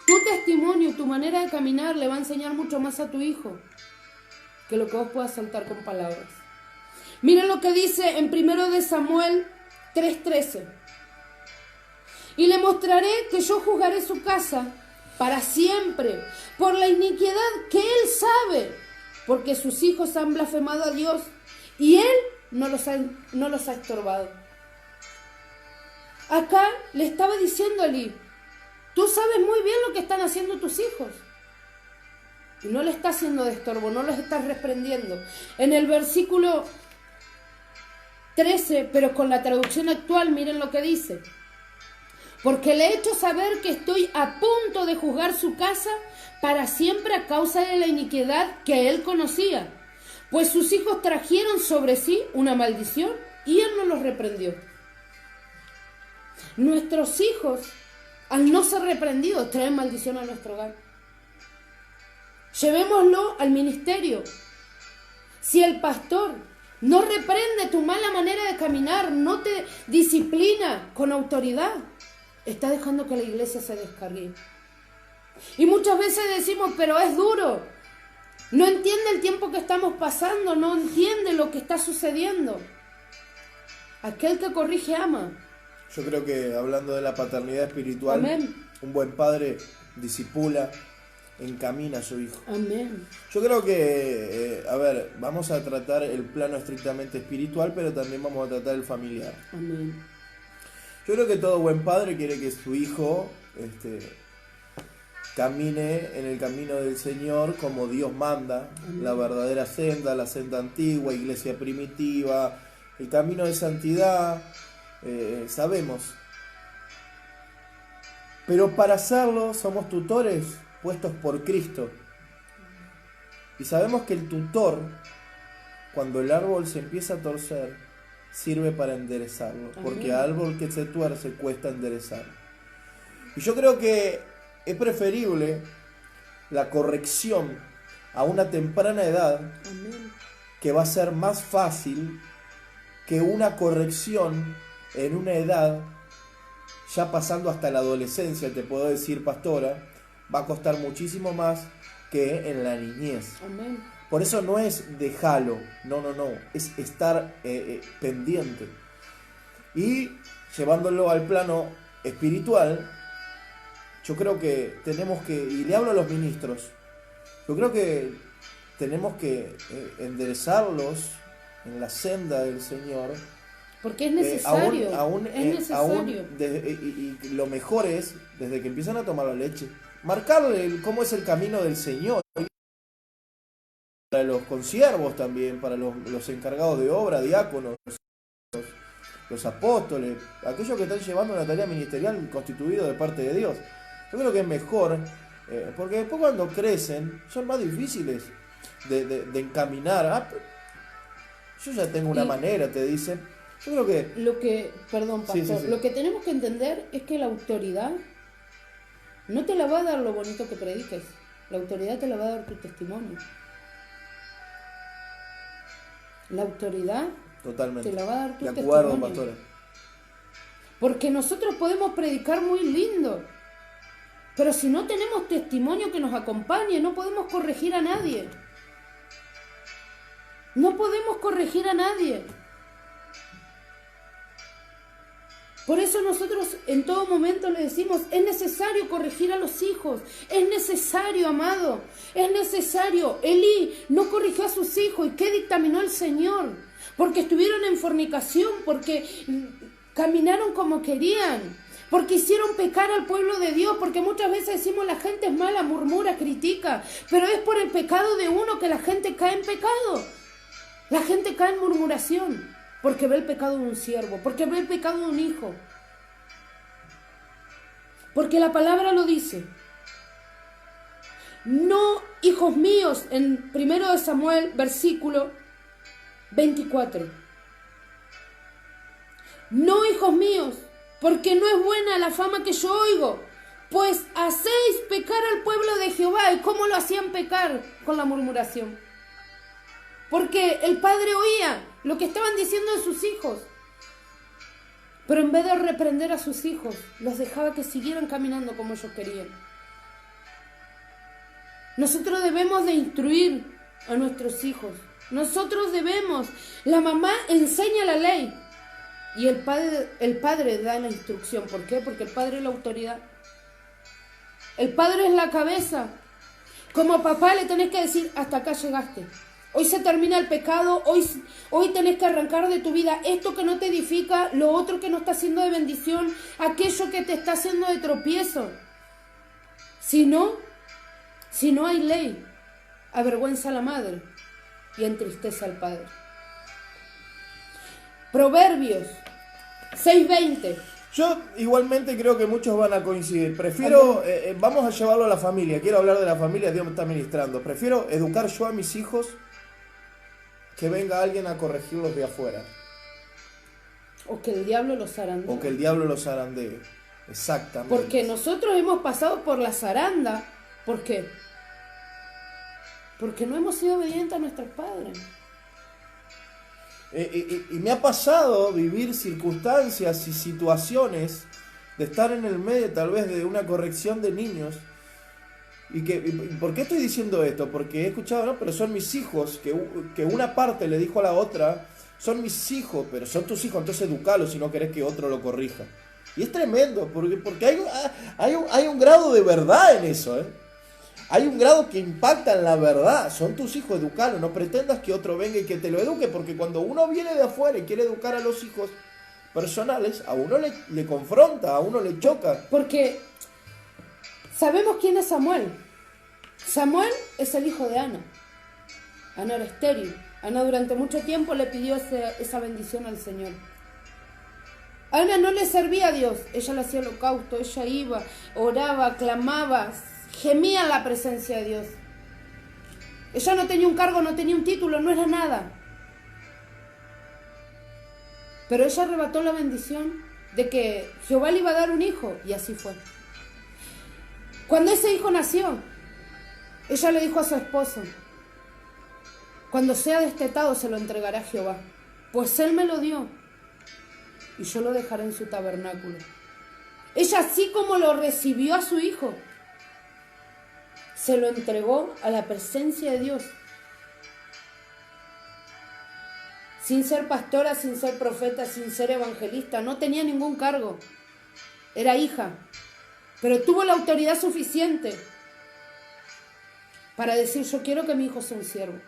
B: Tu testimonio, tu manera de caminar le va a enseñar mucho más a tu hijo que lo que vos puedas soltar con palabras. Miren lo que dice en 1 de Samuel 3:13. Y le mostraré que yo juzgaré su casa para siempre por la iniquidad que él sabe, porque sus hijos han blasfemado a Dios y él no los ha estorbado. Acá le estaba diciendo a Eli, tú sabes muy bien lo que están haciendo tus hijos. Y no le estás haciendo de estorbo, no los estás reprendiendo. En el versículo 13, pero con la traducción actual, miren lo que dice. Porque le he hecho saber que estoy a punto de juzgar su casa para siempre a causa de la iniquidad que él conocía. Pues sus hijos trajeron sobre sí una maldición y él no los reprendió. Nuestros hijos, al no ser reprendidos, traen maldición a nuestro hogar. Llevémoslo al ministerio. Si el pastor no reprende tu mala manera de caminar, no te disciplina con autoridad, está dejando que la iglesia se descargue. Y muchas veces decimos, pero es duro. No entiende el tiempo que estamos pasando, no entiende lo que está sucediendo. Aquel que corrige ama.
A: Yo creo que hablando de la paternidad espiritual,
B: Amén.
A: Un buen padre discipula, encamina a su hijo.
B: Amén.
A: Yo creo que, vamos a tratar el plano estrictamente espiritual, pero también vamos a tratar el familiar.
B: Amén.
A: Yo creo que todo buen padre quiere que su hijo camine en el camino del Señor como Dios manda,
B: Amén.
A: La verdadera senda, la senda antigua, iglesia primitiva, el camino de santidad, sabemos. Pero para hacerlo somos tutores puestos por Cristo. Y sabemos que el tutor, cuando el árbol se empieza a torcer, sirve para enderezarlo.
B: Amén.
A: Porque al árbol que se tuerce cuesta enderezarlo. Y yo creo que es preferible la corrección a una temprana edad,
B: Amén.
A: que va a ser más fácil que una corrección en una edad ya pasando hasta la adolescencia. Te puedo decir, pastora, va a costar muchísimo más que en la niñez.
B: Amén.
A: Por eso no es déjalo, no, es estar pendiente. Y llevándolo al plano espiritual, yo creo que tenemos que, y le hablo a los ministros, yo creo que tenemos que enderezarlos en la senda del Señor.
B: Porque es necesario.
A: Y lo mejor es, desde que empiezan a tomar la leche, marcarle cómo es el camino del Señor. Para los consiervos también, para los encargados de obra, diáconos, los apóstoles, aquellos que están llevando una tarea ministerial constituida de parte de Dios. Yo creo que es mejor, porque después cuando crecen son más difíciles de encaminar. Yo ya tengo una manera, te dicen. Yo creo que...
B: Perdón, pastor, lo que tenemos que entender es que la autoridad no te la va a dar lo bonito que prediques, la autoridad te la va a dar tu testimonio. La autoridad
A: totalmente
B: te la va a dar tu
A: testimonio. De acuerdo,
B: pastora. Porque nosotros podemos predicar muy lindo, pero si no tenemos testimonio que nos acompañe, no podemos corregir a nadie. No podemos corregir a nadie. Por eso nosotros en todo momento le decimos, es necesario corregir a los hijos, es necesario, amado, es necesario. Elí no corrigió a sus hijos, ¿y qué dictaminó el Señor? Porque estuvieron en fornicación, porque caminaron como querían, porque hicieron pecar al pueblo de Dios, porque muchas veces decimos la gente es mala, murmura, critica, pero es por el pecado de uno que la gente cae en pecado. La gente cae en murmuración. Porque ve el pecado de un siervo, porque ve el pecado de un hijo. Porque la palabra lo dice. No, hijos míos, en 1 Samuel, versículo 24. No, hijos míos, porque no es buena la fama que yo oigo, pues hacéis pecar al pueblo de Jehová. ¿Y cómo lo hacían pecar? Con la murmuración. Porque el padre oía lo que estaban diciendo de sus hijos. Pero en vez de reprender a sus hijos, los dejaba que siguieran caminando como ellos querían. Nosotros debemos de instruir a nuestros hijos. Nosotros debemos. La mamá enseña la ley. Y el padre da la instrucción. ¿Por qué? Porque el padre es la autoridad. El padre es la cabeza. Como papá le tenés que decir, hasta acá llegaste. Hoy se termina el pecado, hoy tenés que arrancar de tu vida esto que no te edifica, lo otro que no está haciendo de bendición, aquello que te está haciendo de tropiezo. Si no hay ley, avergüenza a la madre y entristece al padre. Proverbios 6:20.
A: Yo igualmente creo que muchos van a coincidir. Prefiero, vamos a llevarlo a la familia. Quiero hablar de la familia, Dios me está ministrando. Prefiero educar yo a mis hijos que venga alguien a corregirlos de afuera.
B: O que el diablo los zarandee.
A: O que el diablo los zarandee. Exactamente.
B: Porque nosotros hemos pasado por la zaranda. ¿Por qué? Porque no hemos sido obedientes a nuestros padres.
A: Y me ha pasado vivir circunstancias y situaciones de estar en el medio tal vez de una corrección de niños. ¿Por qué estoy diciendo esto? Porque he escuchado, no, pero son mis hijos, que una parte le dijo a la otra, son mis hijos, pero son tus hijos, entonces educalos si no querés que otro lo corrija. Y es tremendo, porque hay un grado de verdad en eso, ¿eh? Hay un grado que impacta en la verdad. Son tus hijos, educalos. No pretendas que otro venga y que te lo eduque, porque cuando uno viene de afuera y quiere educar a los hijos personales, a uno le confronta, a uno le choca.
B: Porque sabemos quién es Samuel. Samuel es el hijo de Ana. Ana era estéril. Ana durante mucho tiempo le pidió esa bendición al Señor. Ana no le servía a Dios. Ella le hacía holocausto, ella iba, oraba, clamaba, gemía en la presencia de Dios. Ella no tenía un cargo, no tenía un título, no era nada. Pero ella arrebató la bendición de que Jehová le iba a dar un hijo, y así fue. Cuando ese hijo nació, ella le dijo a su esposo, cuando sea destetado se lo entregará a Jehová, pues él me lo dio y yo lo dejaré en su tabernáculo. Ella, así como lo recibió a su hijo, se lo entregó a la presencia de Dios. Sin ser pastora, sin ser profeta, sin ser evangelista, no tenía ningún cargo. Era hija. pero tuvo la autoridad suficiente para decir, yo quiero que mi hijo sea un siervo.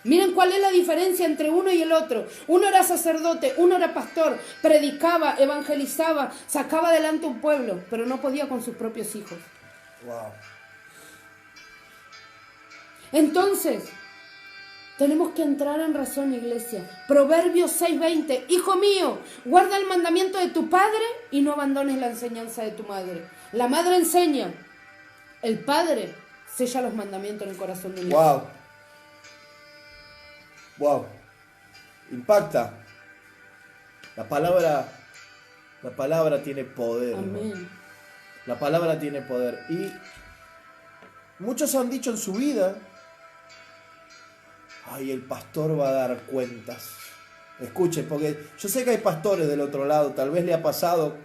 B: Miren cuál es la diferencia entre uno y el otro. Uno era sacerdote, uno era pastor, predicaba, evangelizaba, sacaba adelante un pueblo, pero no podía con sus propios hijos.
A: Wow.
B: Entonces, tenemos que entrar en razón, iglesia. Proverbios 6:20. Hijo mío, guarda el mandamiento de tu padre y no abandones la enseñanza de tu madre. La madre enseña, el padre sella los mandamientos en el corazón de un hijo.
A: Wow. Wow. Impacta. La palabra tiene poder.
B: Amén.
A: La palabra tiene poder. Y muchos han dicho en su vida, ay, el pastor va a dar cuentas. Escuchen, porque yo sé que hay pastores del otro lado, tal vez le ha pasado.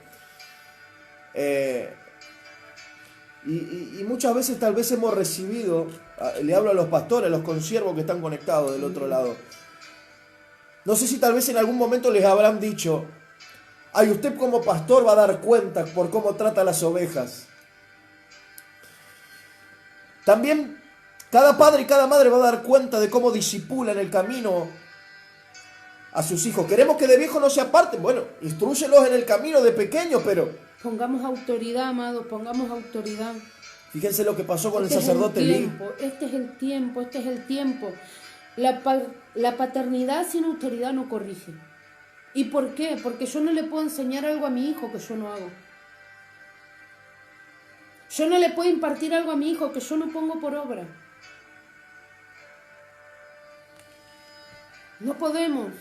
A: Y muchas veces tal vez hemos recibido, le hablo a los pastores, a los consiervos que están conectados del otro lado. No sé si tal vez en algún momento les habrán dicho, ay, usted como pastor va a dar cuenta por cómo trata a las ovejas. También cada padre y cada madre va a dar cuenta de cómo disipula en el camino a sus hijos. Queremos que de viejo no se aparten. Bueno, instrúyelos en el camino de pequeño, pero
B: Pongamos autoridad, amados, pongamos autoridad.
A: fíjense lo que pasó con el sacerdote Elí.
B: Este es el tiempo. La paternidad sin autoridad no corrige. ¿Y por qué? Porque yo no le puedo enseñar algo a mi hijo que yo no hago. Yo no le puedo impartir algo a mi hijo que yo no pongo por obra. No podemos.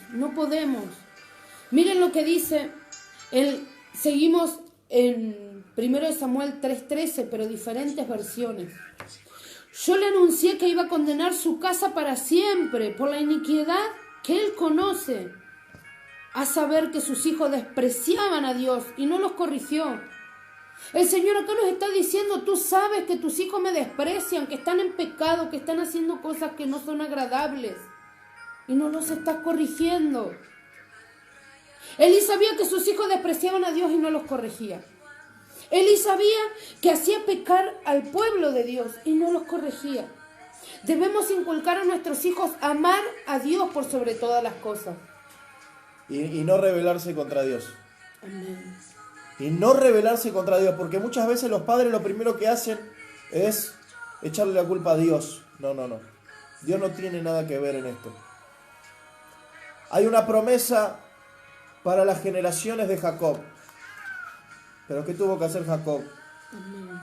B: Miren lo que dice, seguimos en 1 Samuel 3:13, pero diferentes versiones. Yo le anuncié que iba a condenar su casa para siempre por la iniquidad que él conoce, a saber que sus hijos despreciaban a Dios y no los corrigió. El Señor acá nos está diciendo, tú sabes que tus hijos me desprecian, que están en pecado, que están haciendo cosas que no son agradables y no los estás corrigiendo. Elí sabía que sus hijos despreciaban a Dios y no los corregía. Elí sabía que hacía pecar al pueblo de Dios y no los corregía. Debemos inculcar a nuestros hijos a amar a Dios por sobre todas las cosas.
A: Y no rebelarse contra Dios.
B: Amén.
A: Y no rebelarse contra Dios, porque muchas veces los padres lo primero que hacen es echarle la culpa a Dios. No. Dios no tiene nada que ver en esto. Hay una promesa para las generaciones de Jacob. ¿Pero qué tuvo que hacer Jacob?
B: Amén.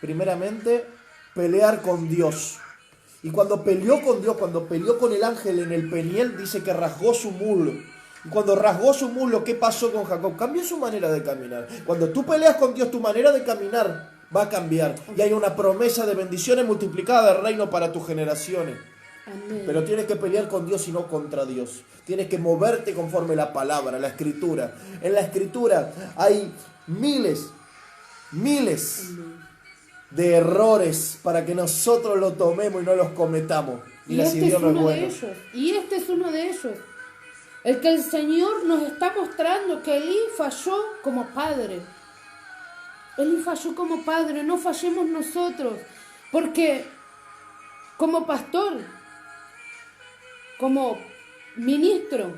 A: Primeramente, pelear con Dios. Y cuando peleó con Dios, cuando peleó con el ángel en el Peniel, dice que rasgó su muslo. Y cuando rasgó su muslo, ¿qué pasó con Jacob? Cambió su manera de caminar. Cuando tú peleas con Dios, tu manera de caminar va a cambiar. Y hay una promesa de bendiciones multiplicadas del reino para tus generaciones.
B: Amén.
A: Pero tienes que pelear con Dios y no contra Dios. Tienes que moverte conforme la palabra, la escritura. En la escritura hay miles de errores para que nosotros lo tomemos y no los cometamos.
B: Y este es uno de ellos. Y este es uno de ellos. El que el Señor nos está mostrando que Elí falló como padre. Elí falló como padre, no fallemos nosotros. Porque como pastor, como ministro,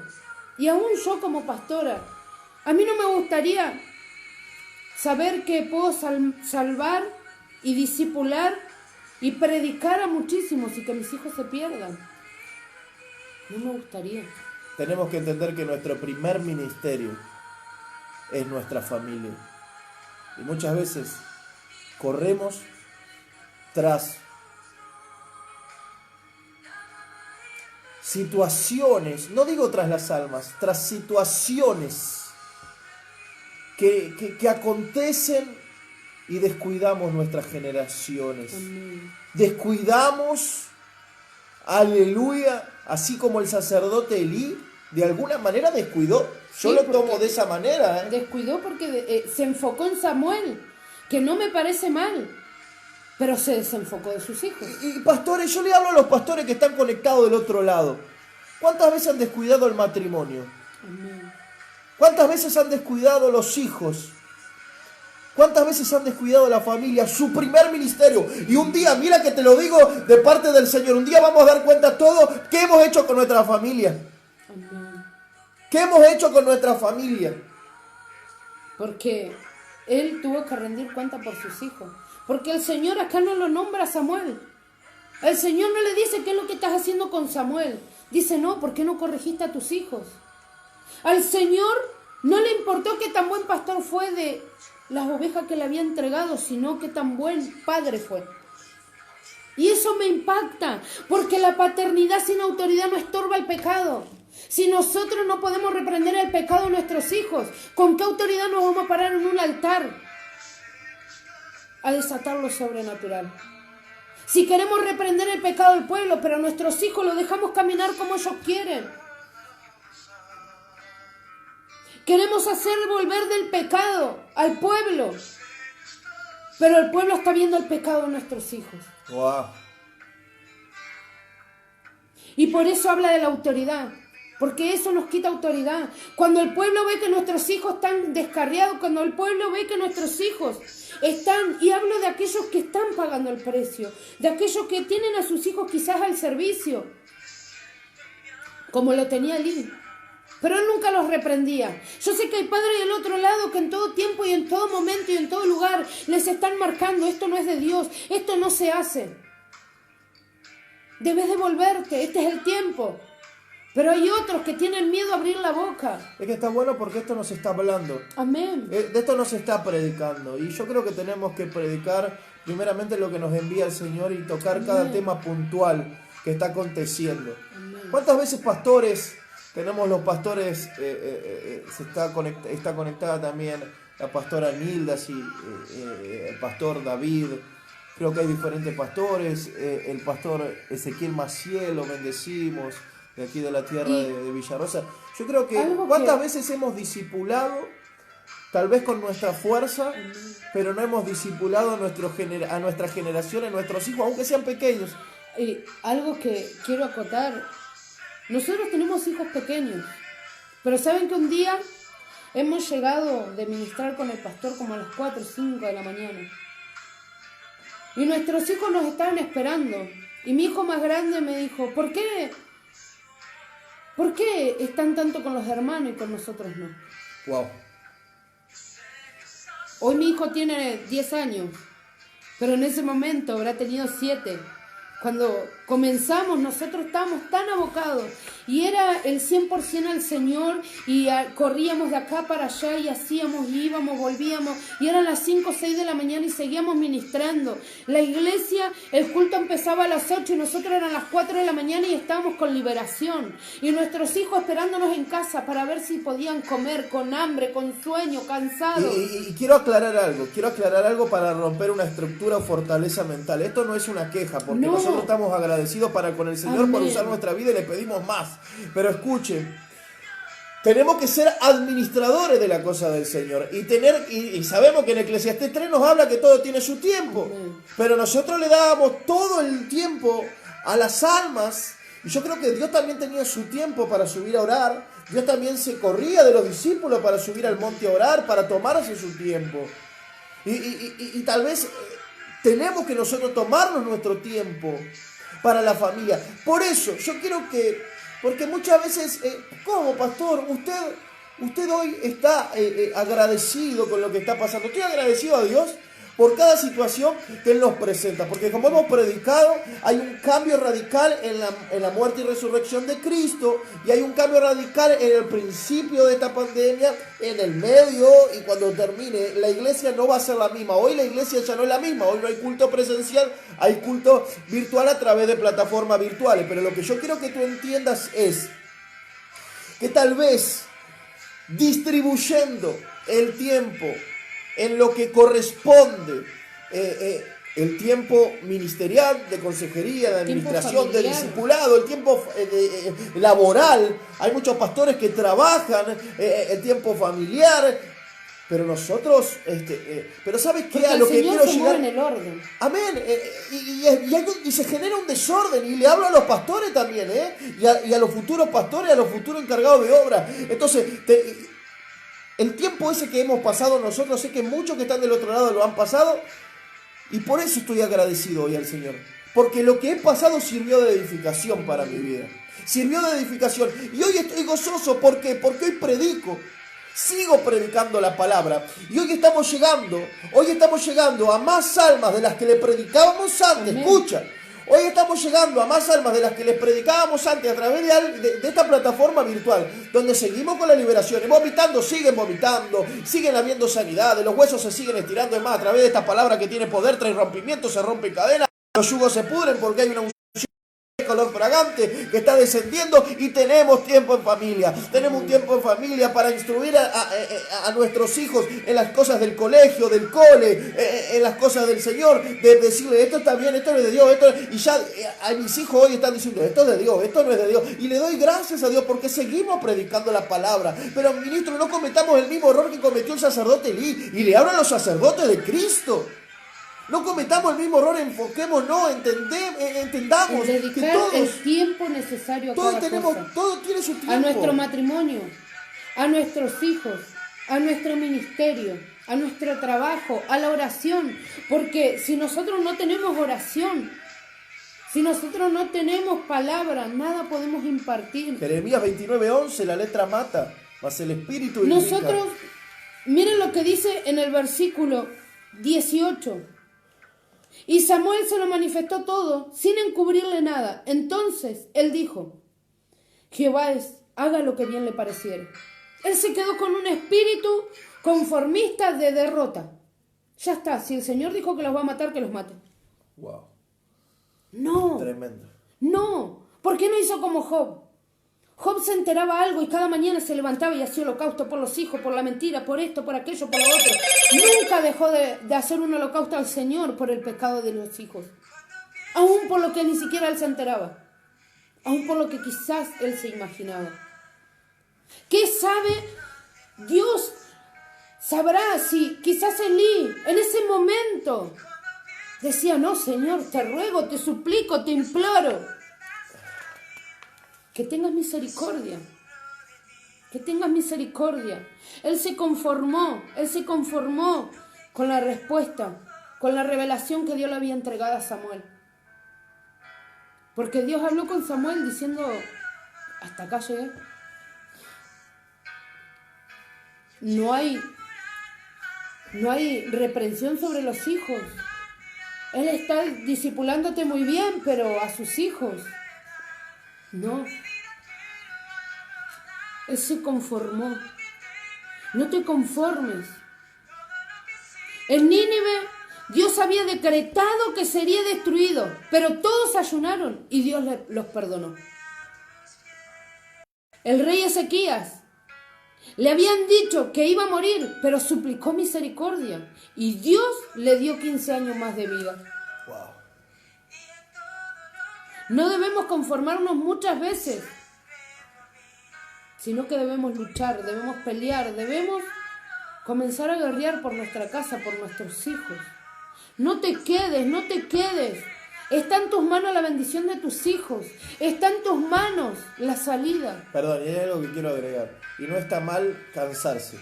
B: y aún yo como pastora, a mí no me gustaría saber que puedo salvar y discipular y predicar a muchísimos y que mis hijos se pierdan. No me gustaría.
A: Tenemos que entender que nuestro primer ministerio es nuestra familia. Y muchas veces corremos tras situaciones, no digo tras las almas, tras situaciones que acontecen y descuidamos nuestras generaciones.
B: Amén.
A: Descuidamos, aleluya, así como el sacerdote Elí, de alguna manera descuidó. Yo
B: Sí,
A: lo tomo
B: porque
A: de esa manera.
B: Descuidó porque se enfocó en Samuel, que no me parece mal, pero se desenfocó de sus hijos.
A: Y pastores, yo le hablo a los pastores que están conectados del otro lado. ¿Cuántas veces han descuidado el matrimonio?
B: Amén.
A: ¿Cuántas veces han descuidado los hijos? ¿Cuántas veces han descuidado la familia, su primer ministerio? Y un día, mira que te lo digo de parte del Señor, un día vamos a dar cuenta todo qué hemos hecho con nuestra familia.
B: Amén.
A: ¿Qué hemos hecho con nuestra familia?
B: Porque él tuvo que rendir cuenta por sus hijos. Porque el Señor acá no lo nombra a Samuel. El Señor no le dice qué es lo que estás haciendo con Samuel. Dice, no, ¿por qué no corregiste a tus hijos? Al Señor no le importó qué tan buen pastor fue de las ovejas que le había entregado, sino qué tan buen padre fue. Y eso me impacta, porque la paternidad sin autoridad no estorba el pecado. Si nosotros no podemos reprender el pecado de nuestros hijos, ¿con qué autoridad nos vamos a parar en un altar a desatar lo sobrenatural? Si queremos reprender el pecado del pueblo, pero a nuestros hijos los dejamos caminar como ellos quieren. Queremos hacer volver del pecado al pueblo, pero el pueblo está viendo el pecado de nuestros hijos.
A: Wow.
B: Y por eso habla de la autoridad, porque eso nos quita autoridad. Cuando el pueblo ve que nuestros hijos están descarriados, cuando el pueblo ve que nuestros hijos están, y hablo de aquellos que están pagando el precio, de aquellos que tienen a sus hijos quizás al servicio, como lo tenía Elí, pero él nunca los reprendía. Yo sé que hay padres del otro lado que en todo tiempo y en todo momento y en todo lugar les están marcando, esto no es de Dios, esto no se hace. Debes devolverte, este es el tiempo. Pero hay otros que tienen miedo a abrir la boca.
A: Es que está bueno porque esto nos está hablando.
B: Amén.
A: De esto nos está predicando. Y yo creo que tenemos que predicar primeramente lo que nos envía el Señor y tocar
B: Amén.
A: cada tema puntual que está aconteciendo.
B: Amén.
A: ¿Cuántas veces pastores, tenemos los pastores, está conectada también la pastora Nilda, el pastor David, creo que hay diferentes pastores, el pastor Ezequiel Maciel, lo bendecimos, de aquí de la tierra de Villarosa. Yo creo que cuántas veces hemos discipulado, tal vez con nuestra fuerza, pero no hemos discipulado a nuestra generación, a nuestros hijos, aunque sean pequeños.
B: Y algo que quiero acotar, nosotros tenemos hijos pequeños, pero saben que un día hemos llegado de ministrar con el pastor como a las 4 o 5 de la mañana. Y nuestros hijos nos estaban esperando. Y mi hijo más grande me dijo, ¿por qué están tanto con los hermanos y con nosotros no?
A: Wow.
B: Hoy mi hijo tiene 10 años, pero en ese momento habrá tenido 7. Cuando comenzamos nosotros estábamos tan abocados y era el 100% al Señor y corríamos de acá para allá y hacíamos y íbamos, volvíamos y eran las 5 o 6 de la mañana y seguíamos ministrando. La iglesia, el culto empezaba a las 8 y nosotros eran las 4 de la mañana y estábamos con liberación y nuestros hijos esperándonos en casa para ver si podían comer con hambre, con sueño, cansados.
A: Y quiero aclarar algo para romper una estructura o fortaleza mental. Esto no es una queja, porque nosotros estamos agradecidos con el Señor. Amén. Por usar nuestra vida y le pedimos más. Pero escuchen, tenemos que ser administradores de la cosa del Señor y sabemos que en Eclesiastés 3 nos habla que todo tiene su tiempo. Amén. Pero nosotros le dábamos todo el tiempo a las almas. Y yo creo que Dios también tenía su tiempo para subir a orar. Dios también se corría de los discípulos para subir al monte a orar, para tomarse su tiempo. Y tal vez tenemos que nosotros tomarnos nuestro tiempo para la familia. Por eso yo quiero porque muchas veces, ¿cómo, pastor? Usted hoy está agradecido con lo que está pasando. Estoy agradecido a Dios por cada situación que Él nos presenta, porque como hemos predicado, hay un cambio radical en la muerte y resurrección de Cristo, y hay un cambio radical en el principio de esta pandemia, en el medio, y cuando termine, la iglesia no va a ser la misma. Hoy la iglesia ya no es la misma, hoy no hay culto presencial, hay culto virtual a través de plataformas virtuales, pero lo que yo quiero que tú entiendas es que tal vez distribuyendo el tiempo en lo que corresponde, el tiempo ministerial, de consejería, de administración, de discipulado, el tiempo laboral. Hay muchos pastores que trabajan, el tiempo familiar, pero nosotros, pero ¿sabes qué? A lo que quiero llegar, en el orden. Amén. Y se genera un desorden, y le hablo a los pastores también, y a los futuros pastores, a los futuros encargados de obra. Entonces, El tiempo ese que hemos pasado nosotros, sé que muchos que están del otro lado lo han pasado, y por eso estoy agradecido hoy al Señor. Porque lo que he pasado sirvió de edificación para mi vida. Sirvió de edificación. Y hoy estoy gozoso. ¿Por qué? Porque hoy predico. Sigo predicando la palabra. Y hoy estamos llegando a más almas de las que le predicábamos antes.
B: Amén.
A: Escucha. Hoy estamos llegando a más almas de las que les predicábamos antes a través de esta plataforma virtual, donde seguimos con la liberación. Y vomitando, siguen habiendo sanidades, los huesos se siguen estirando. Es más, a través de esta palabra que tiene poder, trae rompimiento, se rompen cadenas, los yugos se pudren porque hay una unción de color fragante que está descendiendo, y tenemos tiempo en familia. Tenemos un tiempo en familia para instruir a nuestros hijos en las cosas del colegio, del cole, en las cosas del Señor, de decirle, esto está bien, esto no es de Dios, y ya a mis hijos hoy están diciendo, esto es de Dios, esto no es de Dios, y le doy gracias a Dios porque seguimos predicando la palabra. Pero, ministro, no cometamos el mismo error que cometió el sacerdote Elí, y le hablan los sacerdotes de Cristo. No cometamos el mismo error, enfoquémonos, entendamos
B: El
A: que
B: dedicar
A: todos,
B: el tiempo necesario a cada cosa.
A: todo tiene su tiempo.
B: A nuestro matrimonio, a nuestros hijos, a nuestro ministerio, a nuestro trabajo, a la oración. Porque si nosotros no tenemos oración, si nosotros no tenemos palabra, nada podemos impartir.
A: Jeremías 29:11, la letra mata, mas el espíritu edifica.
B: Nosotros, miren lo que dice en el versículo 18. Y Samuel se lo manifestó todo, sin encubrirle nada. Entonces él dijo, Jehová haga lo que bien le pareciere. Él se quedó con un espíritu conformista de derrota. Ya está, si el Señor dijo que los va a matar, que los mate.
A: Wow.
B: No,
A: Tremendo.
B: no. ¿Por qué no hizo como Job? Job se enteraba algo y cada mañana se levantaba y hacía holocausto por los hijos, por la mentira, por esto, por aquello, por lo otro. Nunca dejó de hacer un holocausto al Señor por el pecado de los hijos. Aún por lo que ni siquiera él se enteraba. Aún por lo que quizás él se imaginaba. ¿Qué sabe? Dios sabrá si quizás Elí en ese momento decía, no, Señor, te ruego, te suplico, te imploro. Que tengas misericordia, que tengas misericordia. Él se conformó con la respuesta, con la revelación que Dios le había entregado a Samuel. Porque Dios habló con Samuel diciendo, hasta acá llegué. No hay reprensión sobre los hijos. Él está discipulándote muy bien, pero a sus hijos no. Él se conformó. No te conformes. En Nínive, Dios había decretado que sería destruido, pero todos ayunaron y Dios los perdonó. El rey Ezequías, le habían dicho que iba a morir, pero suplicó misericordia y Dios le dio 15 años más de vida.
A: Wow.
B: No debemos conformarnos muchas veces, sino que debemos luchar, debemos pelear, debemos comenzar a guerrear por nuestra casa, por nuestros hijos. No te quedes. Está en tus manos la bendición de tus hijos. Está en tus manos la salida.
A: Perdón, y hay algo que quiero agregar. Y no está mal cansarse.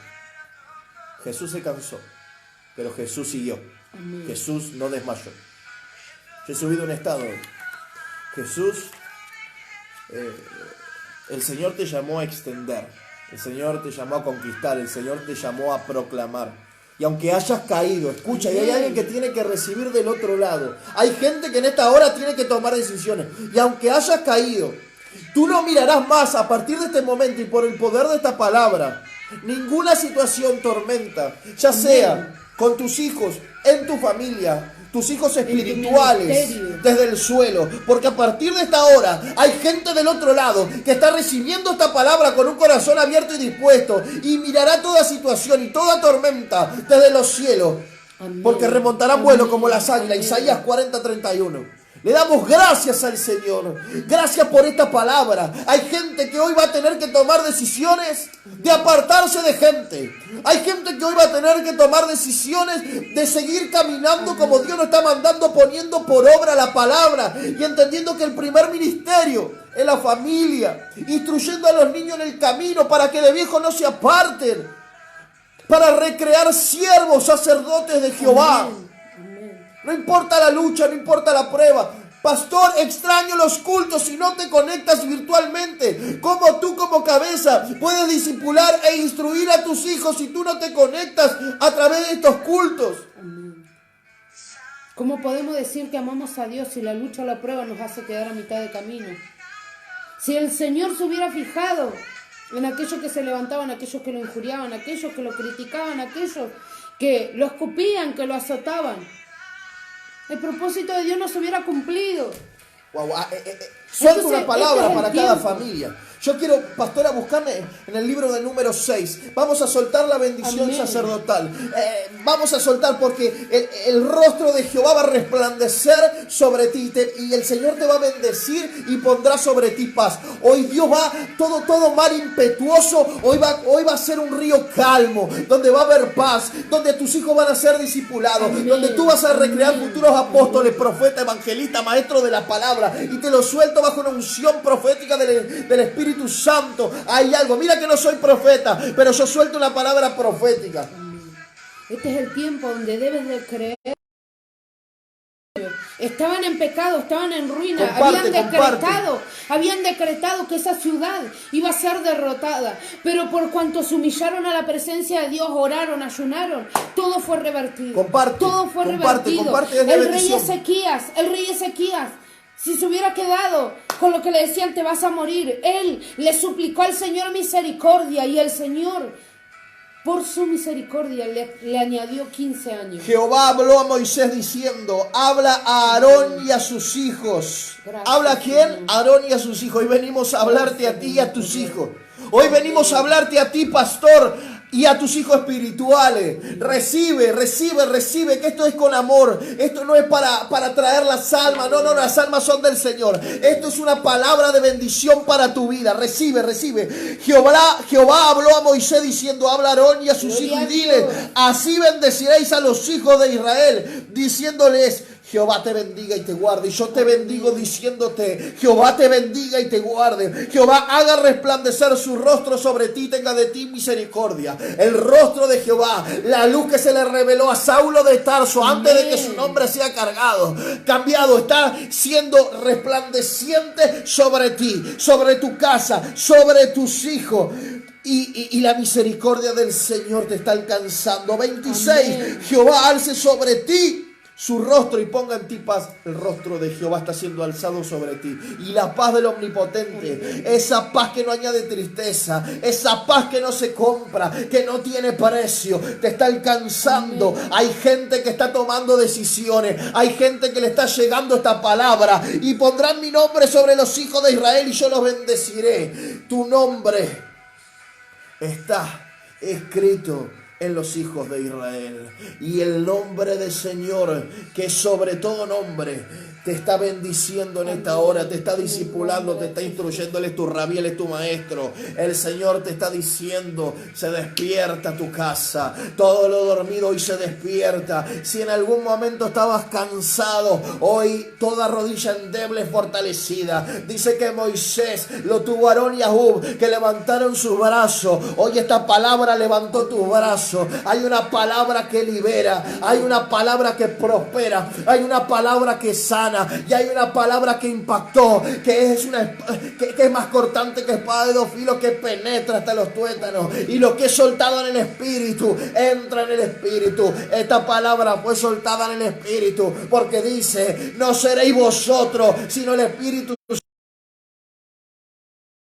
A: Jesús se cansó, pero Jesús siguió.
B: Amén.
A: Jesús no desmayó. Yo he subido un estado hoy. Jesús, el Señor te llamó a extender, el Señor te llamó a conquistar, el Señor te llamó a proclamar. Y aunque hayas caído, escucha, y hay alguien que tiene que recibir del otro lado. Hay gente que en esta hora tiene que tomar decisiones. Y aunque hayas caído, tú no mirarás más a partir de este momento y por el poder de esta palabra ninguna situación tormenta, ya sea con tus hijos, en tu familia, tus hijos espirituales desde el suelo, porque a partir de esta hora hay gente del otro lado que está recibiendo esta palabra con un corazón abierto y dispuesto y mirará toda situación y toda tormenta desde los cielos. Amén. Porque remontarán vuelo como las águilas. Isaías 40:31. Le damos gracias al Señor. Gracias por esta palabra. Hay gente que hoy va a tener que tomar decisiones de apartarse de gente. Hay gente que hoy va a tener que tomar decisiones de seguir caminando como Dios nos está mandando, poniendo por obra la palabra y entendiendo que el primer ministerio es la familia, instruyendo a los niños en el camino para que de viejo no se aparten. para recrear siervos, sacerdotes de Jehová.
B: Amén. Amén.
A: No importa la lucha, no importa la prueba. Pastor, extraño los cultos si no te conectas virtualmente. ¿Cómo tú como cabeza puedes discipular e instruir a tus hijos si tú no te conectas a través de estos cultos?
B: Amén. ¿Cómo podemos decir que amamos a Dios si la lucha o la prueba nos hace quedar a mitad de camino? Si el Señor se hubiera fijado en aquellos que se levantaban, aquellos que lo injuriaban, aquellos que lo criticaban, aquellos que lo escupían, que lo azotaban, el propósito de Dios no se hubiera cumplido.
A: Wow, suelta una
B: Entonces,
A: palabra
B: este es
A: para
B: el
A: cada
B: tiempo.
A: familia. Yo quiero, pastora, buscarme en el libro de Números 6. Vamos a soltar la bendición
B: Amén.
A: sacerdotal. Vamos a soltar porque el rostro de Jehová va a resplandecer sobre ti. Y el Señor te va a bendecir y pondrá sobre ti paz. Hoy Dios va, todo mar impetuoso, hoy va a ser un río calmo, donde va a haber paz, donde tus hijos van a ser discipulados,
B: Amén.
A: donde tú vas a recrear
B: Amén.
A: futuros apóstoles, profetas, evangelistas, maestros de la palabra. Y te lo suelto bajo una unción profética del Espíritu Santo. Hay algo, mira que no soy profeta, pero yo suelto una palabra profética.
B: Este es el tiempo donde debes de creer. Estaban en pecado, estaban en ruina, habían decretado que esa ciudad iba a ser derrotada, pero por cuanto se humillaron a la presencia de Dios, oraron, ayunaron, todo fue revertido. Todo fue revertido. El rey Ezequías, si se hubiera quedado con lo que le decían, te vas a morir, él le suplicó al Señor misericordia y el Señor, por su misericordia, le añadió 15 años.
A: Jehová habló a Moisés diciendo, habla a Aarón y a sus hijos.
B: Gracias,
A: ¿Habla a quién?
B: Señor.
A: A Aarón y a sus hijos. Hoy venimos a hablarte a ti y a tus hijos. Hoy venimos a hablarte a ti, pastor, y a tus hijos espirituales. Recibe, que esto es con amor. Esto no es para traer las almas. No, las almas son del Señor. Esto es una palabra de bendición para tu vida. Recibe. Jehová habló a Moisés diciendo, habla a Aarón y a sus
B: Gloria
A: hijos y
B: a
A: dile,
B: Dios.
A: así bendeciréis a los hijos de Israel, diciéndoles, Jehová te bendiga y te guarde. Y yo te bendigo diciéndote, Jehová te bendiga y te guarde. Jehová haga resplandecer su rostro sobre ti, tenga de ti misericordia. El rostro de Jehová, la luz que se le reveló a Saulo de Tarso antes de que su nombre sea cambiado, está siendo resplandeciente sobre ti, sobre tu casa, sobre tus hijos. Y la misericordia del Señor te está alcanzando. 26.
B: Amén.
A: Jehová alce sobre ti su rostro y ponga en ti paz. El rostro de Jehová está siendo alzado sobre ti. Y la paz del Omnipotente, esa paz que no añade tristeza, esa paz que no se compra, que no tiene precio, te está alcanzando. Hay gente que está tomando decisiones, hay gente que le está llegando esta palabra y pondrán mi nombre sobre los hijos de Israel y yo los bendeciré. Tu nombre está escrito en los hijos de Israel. Y el nombre del Señor, que sobre todo nombre, te está bendiciendo en esta hora, te está discipulando, te está instruyendo. Él es tu rabí, Él es tu maestro. El Señor te está diciendo, se despierta tu casa. Todo lo dormido hoy se despierta. Si en algún momento estabas cansado, hoy toda rodilla endeble es fortalecida. Dice que Moisés lo tuvo Aarón y Ahub, que levantaron sus brazos. Hoy esta palabra levantó tus brazos. Hay una palabra que libera, hay una palabra que prospera, hay una palabra que sana y hay una palabra que impactó, que es más cortante que espada de dos filos, que penetra hasta los tuétanos, y lo que es soltado en el espíritu entra en el espíritu. Esta palabra fue soltada en el espíritu porque dice, no seréis vosotros sino el espíritu.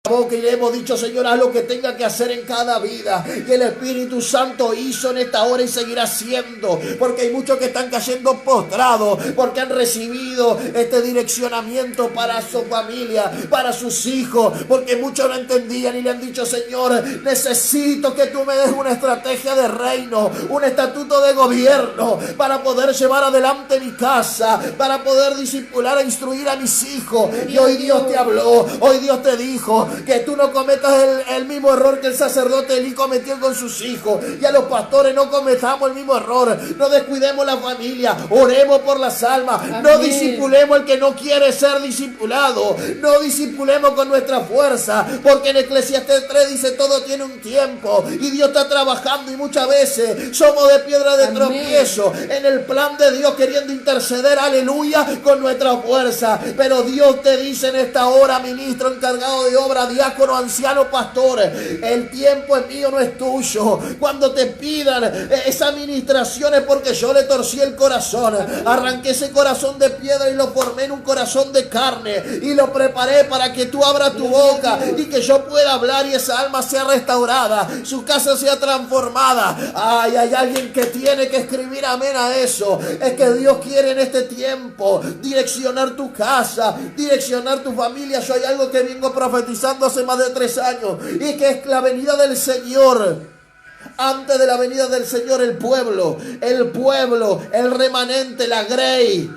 A: boca y le hemos dicho, Señor, haz lo que tenga que hacer en cada vida. Y el Espíritu Santo hizo en esta hora y seguirá haciendo, porque hay muchos que están cayendo postrados, porque han recibido este direccionamiento para su familia, para sus hijos, porque muchos no entendían y le han dicho, Señor, necesito que tú me des una estrategia de reino, un estatuto de gobierno para poder llevar adelante mi casa, para poder discipular e instruir a mis hijos. Y hoy Dios te habló, hoy Dios te dijo Que tú no cometas el mismo error que el sacerdote Elí cometió con sus hijos. Y a los pastores no cometamos el mismo error. No descuidemos la familia. Oremos por las almas.
B: Amén.
A: No discipulemos el que no quiere ser discipulado. No discipulemos con nuestra fuerza. Porque en Eclesiastés 3 dice todo tiene un tiempo. Y Dios está trabajando y muchas veces somos de piedra de tropiezo en el plan de Dios queriendo interceder, aleluya, con nuestra fuerza. Pero Dios te dice en esta hora, ministro encargado de obra, diácono, anciano, pastor, el tiempo es mío, no es tuyo. Cuando te pidan esa administración es porque yo le torcí el corazón, arranqué ese corazón de piedra y lo formé en un corazón de carne y lo preparé para que tú abras tu boca y que yo pueda hablar y esa alma sea restaurada, su casa sea transformada. Ay, hay alguien que tiene que escribir amén a eso. Es que Dios quiere en este tiempo direccionar tu casa, direccionar tu familia. Yo hay algo que vengo profetizando hace más de 3 años y que es la venida del Señor. Antes de la venida del Señor, el pueblo, el remanente, la grey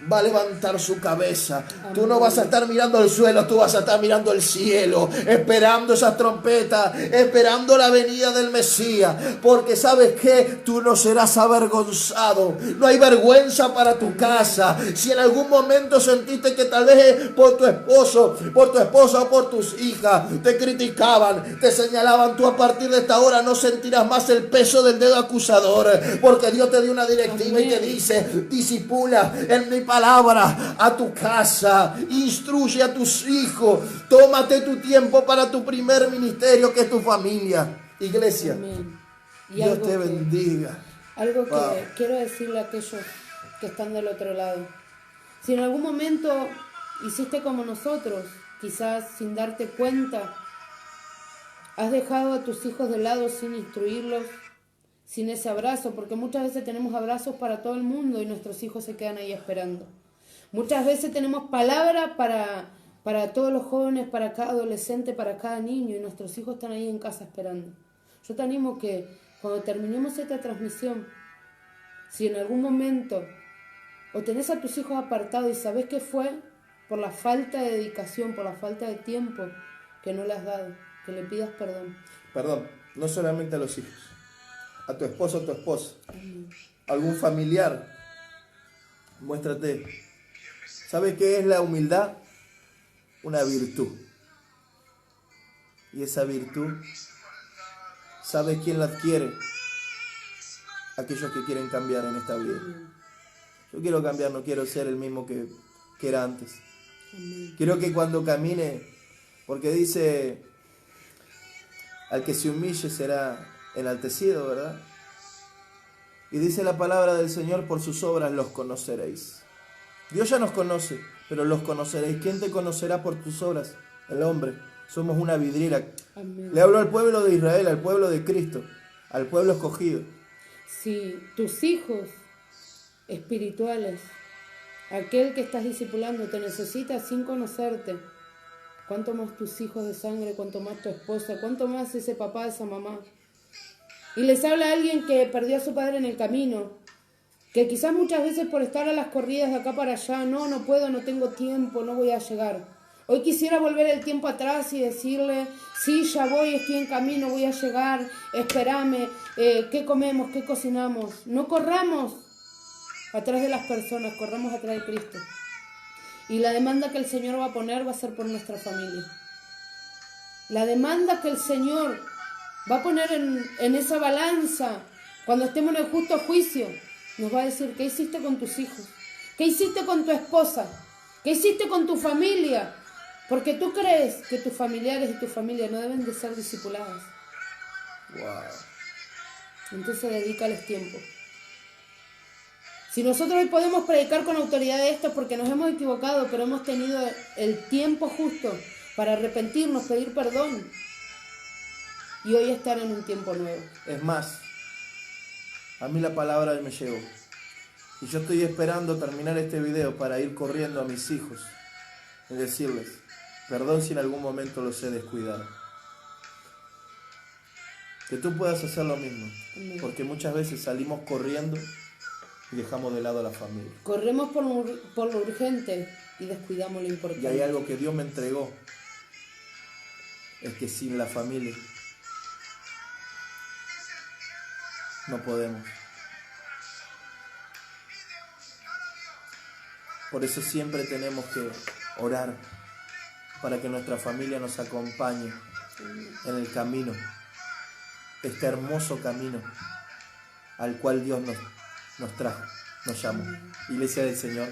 A: va a levantar su cabeza. Amén. Tú no vas a estar mirando el suelo, tú vas a estar mirando el cielo, esperando esas trompetas, esperando la venida del Mesías. Porque ¿sabes qué? Tú no serás avergonzado. No hay vergüenza para tu casa. Si en algún momento sentiste que tal vez por tu esposo, por tu esposa o por tus hijas te criticaban, te señalaban, tú a partir de esta hora no sentirás más el peso del dedo acusador. Porque Dios te dio una directiva. Amén. Y te dice, disipula en mi palabra a tu casa, instruye a tus hijos, tómate tu tiempo para tu primer ministerio que es tu familia. Iglesia, Dios te bendiga.
B: Algo que quiero decirle a aquellos que están del otro lado. Si en algún momento hiciste como nosotros, quizás sin darte cuenta, has dejado a tus hijos de lado sin instruirlos, sin ese abrazo, porque muchas veces tenemos abrazos para todo el mundo y nuestros hijos se quedan ahí esperando. Muchas veces tenemos palabra para todos los jóvenes, para cada adolescente, para cada niño, y nuestros hijos están ahí en casa esperando. Yo te animo que cuando terminemos esta transmisión, si en algún momento o tenés a tus hijos apartados y sabés que fue por la falta de dedicación, por la falta de tiempo que no le has dado, que le pidas perdón.
A: Perdón, no solamente a los hijos, a tu esposo o tu esposa, algún familiar, muéstrate. ¿Sabes qué es la humildad? Una virtud. Y esa virtud, ¿sabes quién la adquiere? Aquellos que quieren cambiar en esta vida. Yo quiero cambiar, no quiero ser el mismo que era antes. Quiero que cuando camine, porque dice, al que se humille será enaltecido, ¿verdad? Y dice la palabra del Señor, por sus obras los conoceréis. Dios ya nos conoce, pero los conoceréis. ¿Quién te conocerá por tus obras? El hombre. Somos una vidriera. Amén. Le hablo al pueblo de Israel, al pueblo de Cristo, al pueblo escogido.
B: Si tus hijos espirituales, aquel que estás discipulando, te necesita sin conocerte, cuánto más tus hijos de sangre, cuánto más tu esposa, cuánto más ese papá, esa mamá. Y les habla a alguien que perdió a su padre en el camino, que quizás muchas veces por estar a las corridas de acá para allá, no puedo, no tengo tiempo, no voy a llegar. Hoy quisiera volver el tiempo atrás y decirle, sí, ya voy, estoy en camino, voy a llegar, espérame, ¿qué comemos, qué cocinamos? No corramos atrás de las personas, corramos atrás de Cristo. Y la demanda que el Señor va a poner va a ser por nuestra familia. La demanda que el Señor va a poner en esa balanza, cuando estemos en el justo juicio, nos va a decir, ¿qué hiciste con tus hijos? ¿Qué hiciste con tu esposa? ¿Qué hiciste con tu familia? Porque tú crees que tus familiares y tu familia no deben de ser discipuladas.
A: Wow.
B: Entonces dedícales tiempo. Si nosotros hoy podemos predicar con autoridad de esto porque nos hemos equivocado, pero hemos tenido el tiempo justo para arrepentirnos, pedir perdón y hoy estar en un tiempo nuevo.
A: Es más, a mí la palabra me llegó y yo estoy esperando terminar este video para ir corriendo a mis hijos y decirles, perdón si en algún momento los he descuidado. Que tú puedas hacer lo mismo, porque muchas veces salimos corriendo y dejamos de lado a la familia.
B: Corremos por lo urgente y descuidamos lo importante.
A: Y hay algo que Dios me entregó es que sin la familia no podemos. Por eso siempre tenemos que orar para que nuestra familia nos acompañe en el camino, este hermoso camino al cual Dios nos trajo, nos llamó. Iglesia del Señor,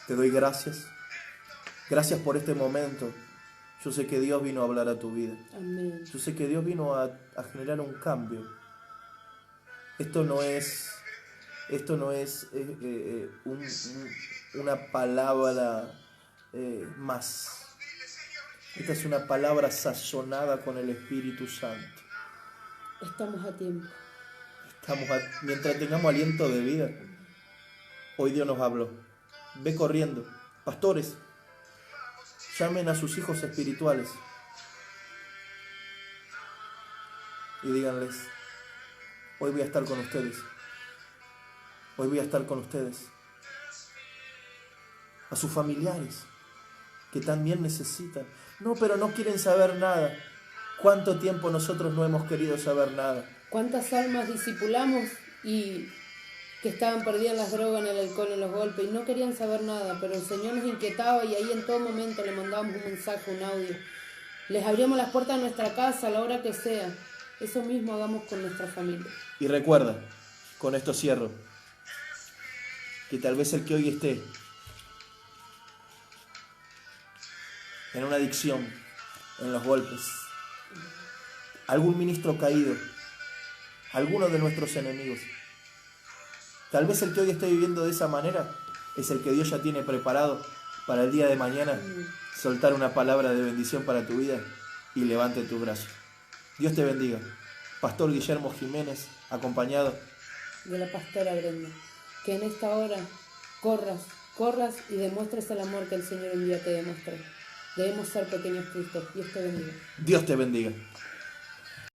A: te doy gracias. Gracias por este momento. Yo sé que Dios vino a hablar a tu vida.
B: Amén.
A: Yo sé que Dios vino a generar un cambio. Esto no es una palabra más. Esta es una palabra sazonada con el Espíritu Santo.
B: Estamos a tiempo.
A: Mientras tengamos aliento de vida, hoy Dios nos habló. Ve corriendo. Pastores, llamen a sus hijos espirituales y díganles: hoy voy a estar con ustedes. Hoy voy a estar con ustedes. A sus familiares que también necesitan. No, pero no quieren saber nada. ¿Cuánto tiempo nosotros no hemos querido saber nada?
B: ¿Cuántas almas discipulamos y que estaban perdidas en las drogas, en el alcohol, en los golpes y no querían saber nada? Pero el Señor nos inquietaba y ahí en todo momento le mandábamos un mensaje, un audio. Les abríamos las puertas de nuestra casa a la hora que sea. Eso mismo hagamos con nuestra familia.
A: Y recuerda, con esto cierro, que tal vez el que hoy esté en una adicción, en los golpes, algún ministro caído, alguno de nuestros enemigos, tal vez el que hoy esté viviendo de esa manera es el que Dios ya tiene preparado para el día de mañana soltar una palabra de bendición para tu vida y levante tus brazos. Dios te bendiga. Pastor Guillermo Jiménez, acompañado
B: de la pastora Brenda. Que en esta hora corras y demuestres el amor que el Señor un día te demostró. Debemos ser pequeños Cristos. Dios te bendiga.
A: Dios te bendiga.